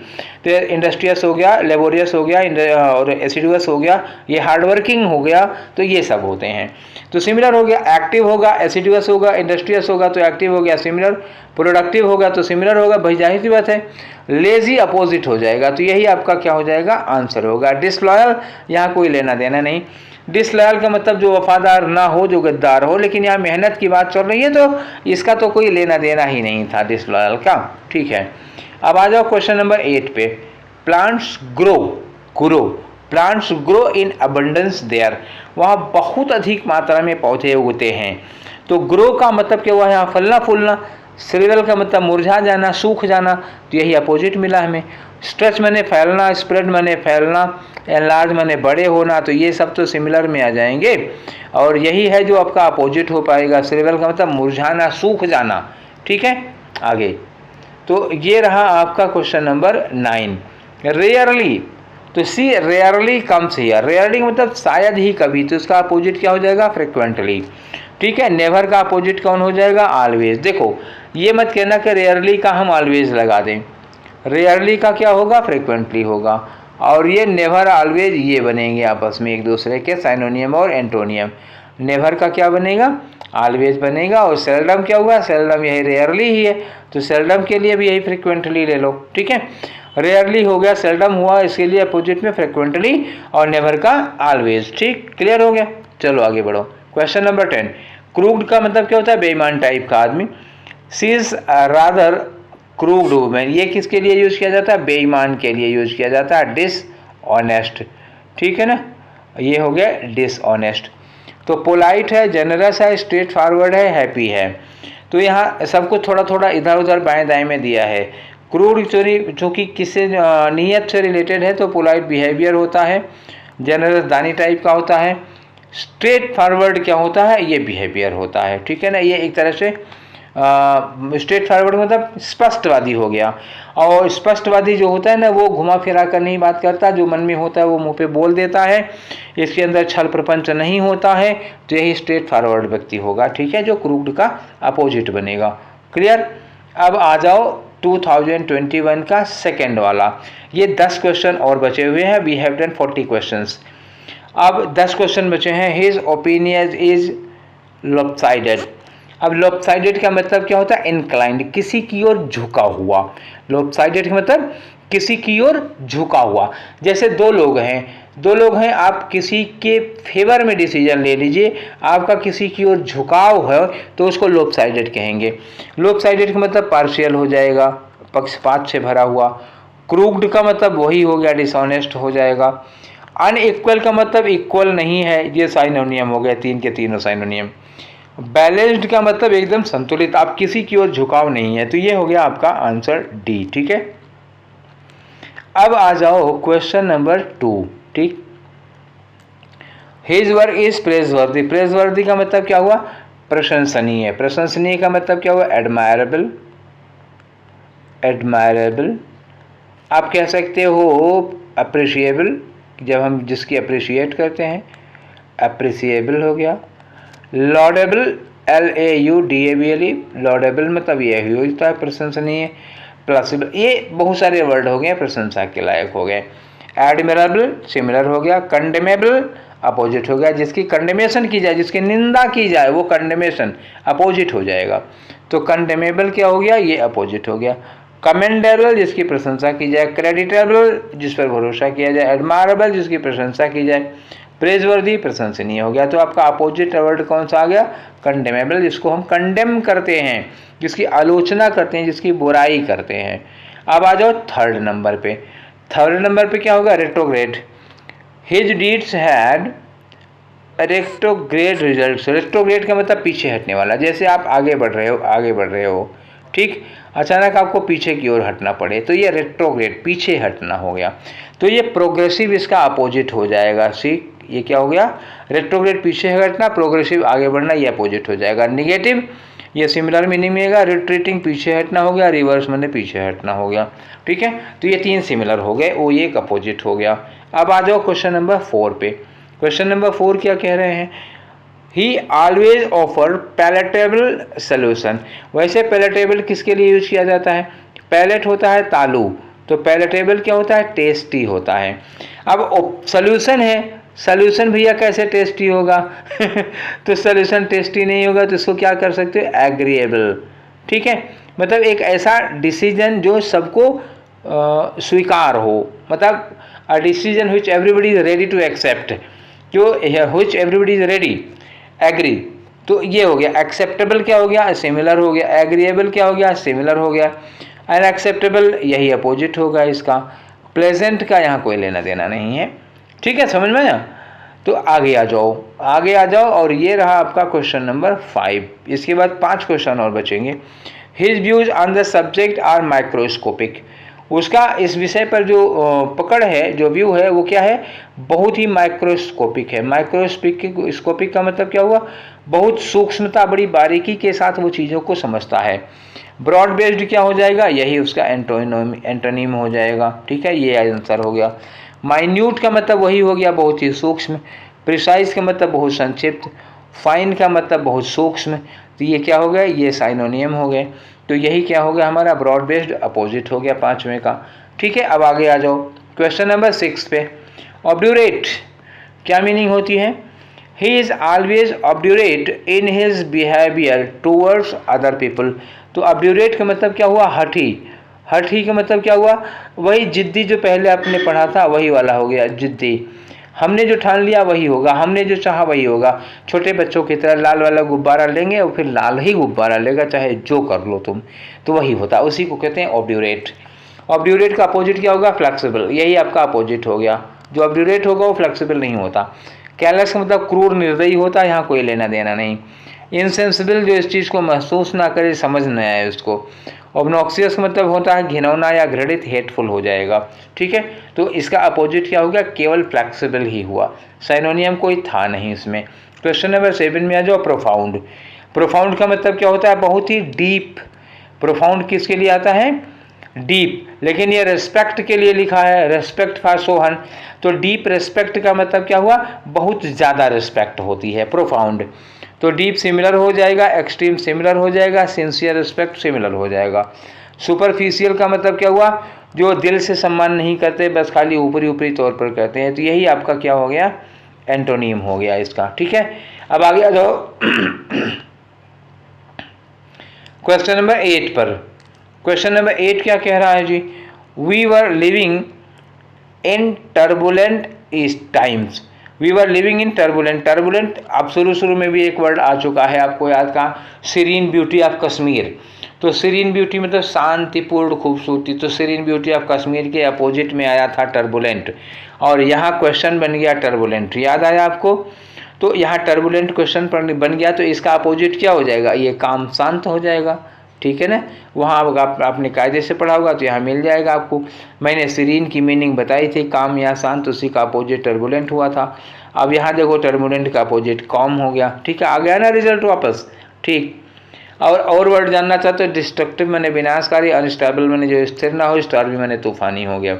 तो इंडस्ट्रियस हो गया, लेबोरियस हो गया, और एसिडुअस हो गया, ये हार्डवर्किंग हो गया। तो ये सब होते हैं। तो सिमिलर हो गया, एक्टिव होगा, एसिडुअस होगा, इंडस्ट्रियस होगा तो एक्टिव हो गया सिमिलर, प्रोडक्टिव होगा तो सिमिलर होगा, भाई जाहिर सी बात है। लेजी अपोजिट हो जाएगा, तो यही आपका क्या हो जाएगा? आंसर होगा। डिसलॉयल, यहाँ कोई लेना देना नहीं। डिसलॉयल का मतलब जो वफादार ना हो, जो गद्दार हो, लेकिन यहाँ मेहनत की बात चल रही है तो इसका तो कोई लेना देना ही नहीं था डिसलॉयल का, ठीक है। अब आ जाओ क्वेश्चन नंबर 8 पे। Plants grow, plants grow in abundance there, वहाँ बहुत अधिक मात्रा में पौधे उगते हैं। तो ग्रो का मतलब क्या हुआ? यहाँ फलना फूलना। श्रिवल का मतलब मुरझा जाना, सूख जाना, तो यही अपोजिट मिला हमें। स्ट्रेच माने फैलना, स्प्रेड माने फैलना, एनलार्ज माने बड़े होना, तो ये सब तो सिमिलर में आ जाएंगे, और यही है जो आपका अपोजिट हो पाएगा। श्रिवल का मतलब मुरझाना, सूख जाना, ठीक है। आगे तो ये रहा आपका क्वेश्चन नंबर 9। रेयरली, तो सी रेयरली कम्स हियर। रेयरली मतलब शायद ही कभी, तो इसका अपोजिट क्या हो जाएगा? फ्रिक्वेंटली, ठीक है। नेवर का अपोजिट कौन हो जाएगा? ऑलवेज। देखो ये मत कहना कि रेयरली का हम ऑलवेज लगा दें, रेयरली का क्या होगा? फ्रिक्वेंटली होगा, और ये नेवर ऑलवेज ये बनेंगे आपस में एक दूसरे के सिनोनियम और एंटोनियम। नेवर का क्या बनेगा, ऑलवेज बनेगा। और सेल्डम क्या हुआ, सेल्डम यही रेयरली ही है, तो सेल्डम के लिए भी यही फ्रिक्वेंटली ले लो, ठीक है। रेयरली हो गया, सेल्डम हुआ, इसके लिए अपोजिट में फ्रिक्वेंटली, और नेवर का ऑलवेज। ठीक, क्लियर हो गया। चलो आगे बढ़ो। क्वेश्चन नंबर 10, क्रूड का मतलब क्या होता है, बेईमान टाइप का आदमी। सी इज रादर क्रूड वुमेन, ये किसके लिए यूज किया जाता है, बेईमान के लिए यूज किया जाता है। डिसऑनेस्ट, ठीक है ना, ये हो गया डिसऑनेस्ट। तो पोलाइट है, जनरस है, स्ट्रेट फॉरवर्ड है, हैप्पी है। तो यहाँ सबको थोड़ा थोड़ा इधर उधर बाएं दाएं में दिया है। क्रूड चूँकि किसी नीयत से रिलेटेड है तो पोलाइट बिहेवियर होता है, जनरस दानी टाइप का होता है, स्ट्रेट फॉरवर्ड क्या होता है, ये बिहेवियर होता है, ठीक है ना। ये एक तरह से स्ट्रेट फॉरवर्ड मतलब स्पष्टवादी हो गया। और स्पष्टवादी जो होता है ना, वो घुमा फिरा कर नहीं बात करता, जो मन में होता है वो मुंह पे बोल देता है, इसके अंदर छल प्रपंच नहीं होता है, तो यही स्ट्रेट फॉरवर्ड व्यक्ति होगा, ठीक है, जो क्रूड का अपोजिट बनेगा। क्लियर। अब आ जाओ 2021 का सेकेंड वाला। ये 10 क्वेश्चन और बचे हुए हैं, वी हैव डन 40 क्वेश्चंस। अब 10 क्वेश्चन बचे हैं। His opinion is lopsided. अब लॉपसाइडेड का मतलब क्या होता है, इंक्लाइंड, किसी की ओर झुका हुआ। लॉपसाइडेड का मतलब किसी की ओर झुका हुआ। जैसे दो लोग हैं, आप किसी के फेवर में डिसीजन ले लीजिए, आपका किसी की ओर झुकाव है तो उसको लॉपसाइडेड कहेंगे। लॉपसाइडेड का मतलब पार्शियल हो जाएगा, पक्षपात से भरा हुआ। क्रूक्ड का मतलब वही हो गया, डिसऑनेस्ट हो जाएगा। अनइक्वल का मतलब इक्वल नहीं है, ये साइनोनियम हो गया, तीन के तीनों साइनोनियम। बैलेंस्ड का मतलब एकदम संतुलित, आप किसी की ओर झुकाव नहीं है, तो ये हो गया आपका आंसर डी, ठीक है। अब आ जाओ क्वेश्चन नंबर 2, ठीक। His work is प्रेजवर्दी। प्रेजवर्दी का मतलब क्या हुआ, प्रशंसनीय। प्रशंसनीय का मतलब क्या हुआ, एडमायरेबल। एडमायरेबल आप कह सकते हो अप्रिशिएबल, जब हम जिसकी अप्रिशिएट करते हैं, अप्रिसिएबल हो गया। लॉडेबल, LAUDABLE, लॉडेबल मतलब ये ही होता है प्रशंसनीय। प्लसिबल, ये बहुत सारे वर्ड हो गए, प्रशंसा के लायक हो गए। एडमिरेबल सिमिलर हो गया। कंडेमेबल अपोजिट हो गया, जिसकी कंडेमेशन की जाए, जिसकी निंदा की जाए, वो कंडेमेशन अपोजिट हो जाएगा। तो कंडेमेबल क्या हो गया, ये अपोजिट हो गया। कमेंडेबल जिसकी प्रशंसा की जाए, क्रेडिटेबल जिस पर भरोसा किया जाए, एडमायरेबल जिसकी प्रशंसा की जाए, प्रेजवर्दी प्रशंसनीय हो गया। तो आपका अपोजिट वर्ड कौन सा आ गया, कंडेमेबल, जिसको हम कंडेम करते हैं, जिसकी आलोचना करते हैं, जिसकी बुराई करते हैं। अब आ जाओ थर्ड नंबर पे। थर्ड नंबर पे क्या होगा, retrograde. His deeds had retrograde results. Retrograde का मतलब पीछे हटने वाला, जैसे आप आगे बढ़ रहे हो, ठीक, अचानक आपको पीछे की ओर हटना पड़े, तो ये रेट्रोग्रेड, पीछे हटना हो गया। तो ये प्रोग्रेसिव इसका अपोजिट हो जाएगा। सी, ये क्या हो गया, रेट्रोग्रेड पीछे हटना, प्रोग्रेसिव आगे बढ़ना, ये अपोजिट हो जाएगा। निगेटिव ये सिमिलर मीनिंग में आएगा, रिट्रीटिंग पीछे हटना हो गया, रिवर्स मैंने पीछे हटना हो गया, ठीक है। तो ये तीन सिमिलर हो गए, वो एक अपोजिट हो गया। अब आ जाओ क्वेश्चन नंबर 4 पे। क्वेश्चन नंबर 4 क्या कह रहे हैं, ही ऑलवेज ऑफर पैलेटेबल सोल्यूशन। वैसे पैलेटेबल किसके लिए यूज किया जाता है, पैलेट होता है तालू, तो पैलेटेबल क्या होता है, टेस्टी होता है। अब सोल्यूशन है, सोल्यूशन भैया कैसे टेस्टी होगा तो सोल्यूशन टेस्टी नहीं होगा, तो इसको क्या कर सकते हो, एग्रीएबल, ठीक है। मतलब एक ऐसा डिसीजन जो सबको स्वीकार हो, मतलब a decision which everybody is ready to accept, जो which everybody is ready agree, तो ये हो गया। एक्सेप्टेबल क्या हो गया, सिमिलर हो गया। एग्रीएबल क्या हो गया, सिमिलर हो गया। अनएक्सेप्टेबल यही अपोजिट होगा इसका। प्लेजेंट का यहाँ कोई लेना देना नहीं है, ठीक है, समझ में आया। तो आगे आ जाओ, और ये रहा आपका क्वेश्चन नंबर 5। इसके बाद 5 क्वेश्चन और बचेंगे। His views on the subject are microscopic. उसका इस विषय पर जो पकड़ है, जो व्यू है, वो क्या है, बहुत ही माइक्रोस्कोपिक है। माइक्रोस्कोपिक का मतलब क्या हुआ, बहुत सूक्ष्मता, बड़ी बारीकी के साथ वो चीज़ों को समझता है। ब्रॉड बेस्ड क्या हो जाएगा, यही उसका एंटोनिम हो जाएगा, ठीक है, ये आंसर हो गया। माइन्यूट का मतलब वही हो गया, बहुत ही सूक्ष्म। प्रिसाइज का मतलब बहुत संक्षिप्त। फाइन का मतलब बहुत सूक्ष्म। तो ये क्या हो गया, ये साइनोनियम हो गए। तो यही क्या हो गया हमारा, ब्रॉड बेस्ड अपोजिट हो गया 5वें का, ठीक है। अब आगे आ जाओ क्वेश्चन नंबर 6 पे। ऑब्ड्यूरेट क्या मीनिंग होती है, he is always obdurate in his behaviour towards other people. तो ऑब्ड्यूरेट का मतलब क्या हुआ? हठी। हठी का मतलब क्या हुआ? वही जिद्दी जो पहले आपने पढ़ा था वही वाला हो गया, जिद्दी। हमने जो ठान लिया वही होगा, हमने जो चाहा वही होगा। छोटे बच्चों की तरह लाल वाला गुब्बारा लेंगे और फिर लाल ही गुब्बारा लेगा, चाहे जो कर लो तुम, तो वही होता है। उसी को कहते हैं ऑब्ड्यूरेट। ऑब्ड्यूरेट का अपोजिट क्या होगा? फ्लेक्सिबल। यही आपका अपोजिट हो गया। जो ऑब्ड्यूरेट होगा वो फ्लेक्सिबल नहीं होता। कैरलेस का मतलब क्रूर, निर्दयी होता है, यहाँ कोई लेना देना नहीं। इनसेंसिबल, जो इस चीज़ को महसूस ना करे, समझ न आए उसको। ऑब्नॉक्सियस मतलब होता है घिनौना या घृणित, हेटफुल हो जाएगा। ठीक है, तो इसका अपोजिट क्या हो गया? केवल फ्लेक्सिबल ही हुआ, साइनोनियम कोई था नहीं इसमें। क्वेश्चन नंबर 7 में आ जाओ, प्रोफाउंड। प्रोफाउंड का मतलब क्या होता है? बहुत ही डीप। प्रोफाउंड किसके लिए आता है? डीप। लेकिन ये रेस्पेक्ट के लिए लिखा है, रेस्पेक्ट फॉर सोहन। तो डीप रेस्पेक्ट का मतलब क्या हुआ? बहुत ज़्यादा रेस्पेक्ट होती है, प्रोफाउंड। तो डीप सिमिलर हो जाएगा, एक्सट्रीम सिमिलर हो जाएगा, सिंसियर रिस्पेक्ट सिमिलर हो जाएगा। सुपरफिशियल का मतलब क्या हुआ? जो दिल से सम्मान नहीं करते, बस खाली ऊपरी ऊपरी तौर पर करते हैं। तो यही आपका क्या हो गया? एंटोनिम हो गया इसका। ठीक है, अब आगे आ जाओ क्वेश्चन नंबर 8 पर। क्वेश्चन नंबर 8 क्या कह रहा है जी? We were living in turbulent times. We were living in turbulent. Turbulent अब शुरू में भी एक वर्ड आ चुका है, आपको याद का, सीरीन ब्यूटी ऑफ कश्मीर। तो सीरीन ब्यूटी मतलब शांतिपूर्ण खूबसूरती। तो सीरीन ब्यूटी ऑफ कश्मीर के अपोजिट में आया था टर्बुलेंट, और यहाँ क्वेश्चन बन गया टर्बुलेंट। याद आया आपको? तो यहाँ टर्बुलेंट क्वेश्चन बन गया, तो इसका अपोजिट क्या हो जाएगा? ये काम शांत हो जाएगा। ठीक है ना, वहाँ आपने कायदे से पढ़ा होगा तो यहाँ मिल जाएगा आपको। मैंने सीरीन की मीनिंग बताई थी, काम या शांत, उसी का अपोजिट टर्बुलेंट हुआ था। अब यहाँ देखो टर्बुलेंट का अपोजिट कॉम हो गया। ठीक है, आ गया ना रिजल्ट वापस? ठीक। और वर्ड जानना चाहते हो? डिस्ट्रक्टिव मैंने विनाशकारी, अनस्टेबल मैंने जो स्थिर ना हो, स्टार्वी मैंने तूफानी हो गया।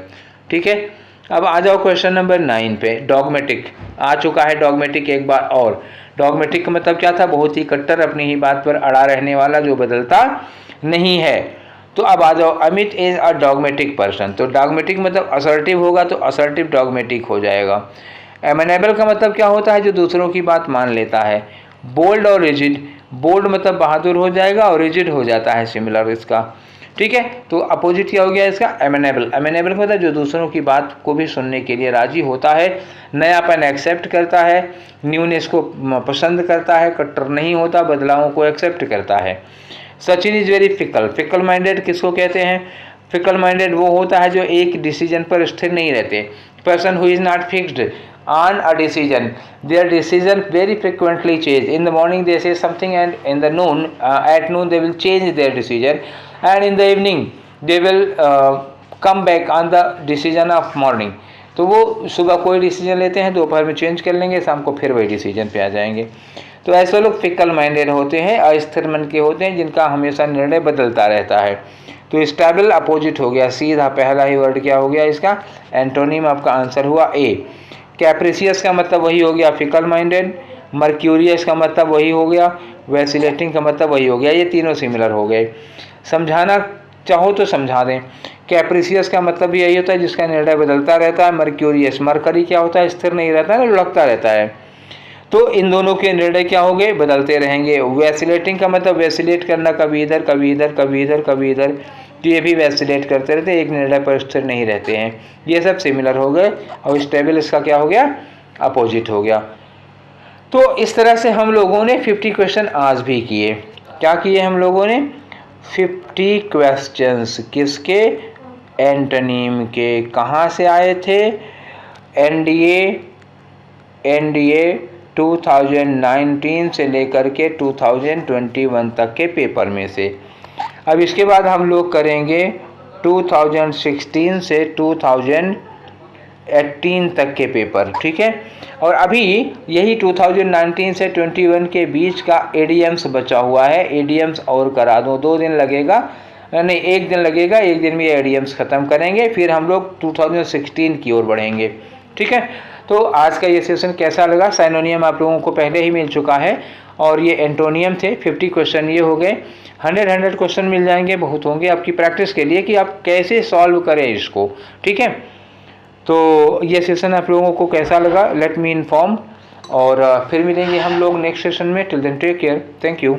ठीक है, अब आ जाओ क्वेश्चन नंबर 9 पे। डॉगमेटिक आ चुका है, डॉगमेटिक एक बार और। डॉगमेटिक का मतलब क्या था? बहुत ही कट्टर, अपनी ही बात पर अड़ा रहने वाला, जो बदलता नहीं है। तो अब आ जाओ, Amit is a dogmatic person. तो डॉगमेटिक मतलब असर्टिव होगा, तो असर्टिव डॉगमेटिक हो जाएगा। एमेनेबल का मतलब क्या होता है? जो दूसरों की बात मान लेता है। बोल्ड और रिजिड, बोल्ड मतलब बहादुर हो जाएगा, और रिजिड हो जाता है सिमिलर इसका। ठीक है, तो अपोजिट क्या हो गया इसका? एमेनेबल। एमेनेबल मतलब जो दूसरों की बात को भी सुनने के लिए राजी होता है, नयापन एक्सेप्ट करता है, न्यूनेस को पसंद करता है, कट्टर नहीं होता, बदलावों को एक्सेप्ट करता है। Sachin is very fickle. Fickle minded किसको कहते हैं? फिकल माइंडेड वो होता है जो एक डिसीजन पर स्थिर नहीं रहते। Person who is not fixed on a decision, their decision very frequently change. In the morning they say something, and in the noon at noon they will change their decision, and in the evening they will come back on the decision of morning. तो वो सुबह कोई decision लेते हैं, दोपहर में change कर लेंगे, शाम को फिर वही डिसीजन पे आ जाएंगे। तो ऐसे लोग फिकल माइंडेड होते हैं, अस्थिर मन के होते हैं, जिनका हमेशा निर्णय बदलता रहता है। तो स्टेबल अपोजिट हो गया, सीधा पहला ही वर्ड क्या हो गया इसका? एंटोनिम आपका आंसर हुआ ए। कैप्रिसियस का मतलब वही हो गया, फिकल माइंडेड। मर्क्यूरियस का मतलब वही हो गया, वैसिलेटिंग का मतलब वही हो गया। ये तीनों सिमिलर हो गए। समझाना चाहो तो समझा दें। कैप्रिसियस का मतलब भी यही होता है जिसका निर्णय बदलता रहता है। मर्क्यूरियस, मरकरी क्या होता है? स्थिर नहीं रहता है, लुढ़कता रहता है। तो इन दोनों के निर्णय क्या हो गए? बदलते रहेंगे। वैसिलेटिंग का मतलब वैसिलेट करना, कभी इधर कभी इधर, कभी इधर कभी इधर, तो ये भी वैसिलेट करते रहते हैं, एक निर्णय पर स्थिर नहीं रहते हैं। ये सब सिमिलर हो गए। और स्टेबल इसका क्या हो गया? अपोजिट हो गया। तो इस तरह से हम लोगों ने 50 क्वेश्चन आज भी किए। क्या किए हम लोगों ने? 50 क्वेश्चंस। किसके? एंटोनिम के। कहाँ से आए थे? एनडीए 2019 से लेकर के 2021 तक के पेपर में से। अब इसके बाद हम लोग करेंगे 2016 से 2018 तक के पेपर। ठीक है, और अभी यही 2019 से 21 के बीच का एडीएम्स बचा हुआ है। एडीएम्स और करा दो, 2 दिन लगेगा, नहीं 1 दिन लगेगा। 1 दिन में एडीएम्स ख़त्म करेंगे, फिर हम लोग 2016 की ओर बढ़ेंगे। ठीक है, तो आज का ये सेशन कैसा लगा? साइनोनियम आप लोगों को पहले ही मिल चुका है, और ये एंटोनियम थे। 50 क्वेश्चन ये हो गए। 100 क्वेश्चन मिल जाएंगे, बहुत होंगे आपकी प्रैक्टिस के लिए कि आप कैसे सॉल्व करें इसको। ठीक है, तो ये सेशन आप लोगों को कैसा लगा? Let me inform. और फिर मिलेंगे हम लोग नेक्स्ट सेशन में। Till then take care, thank you.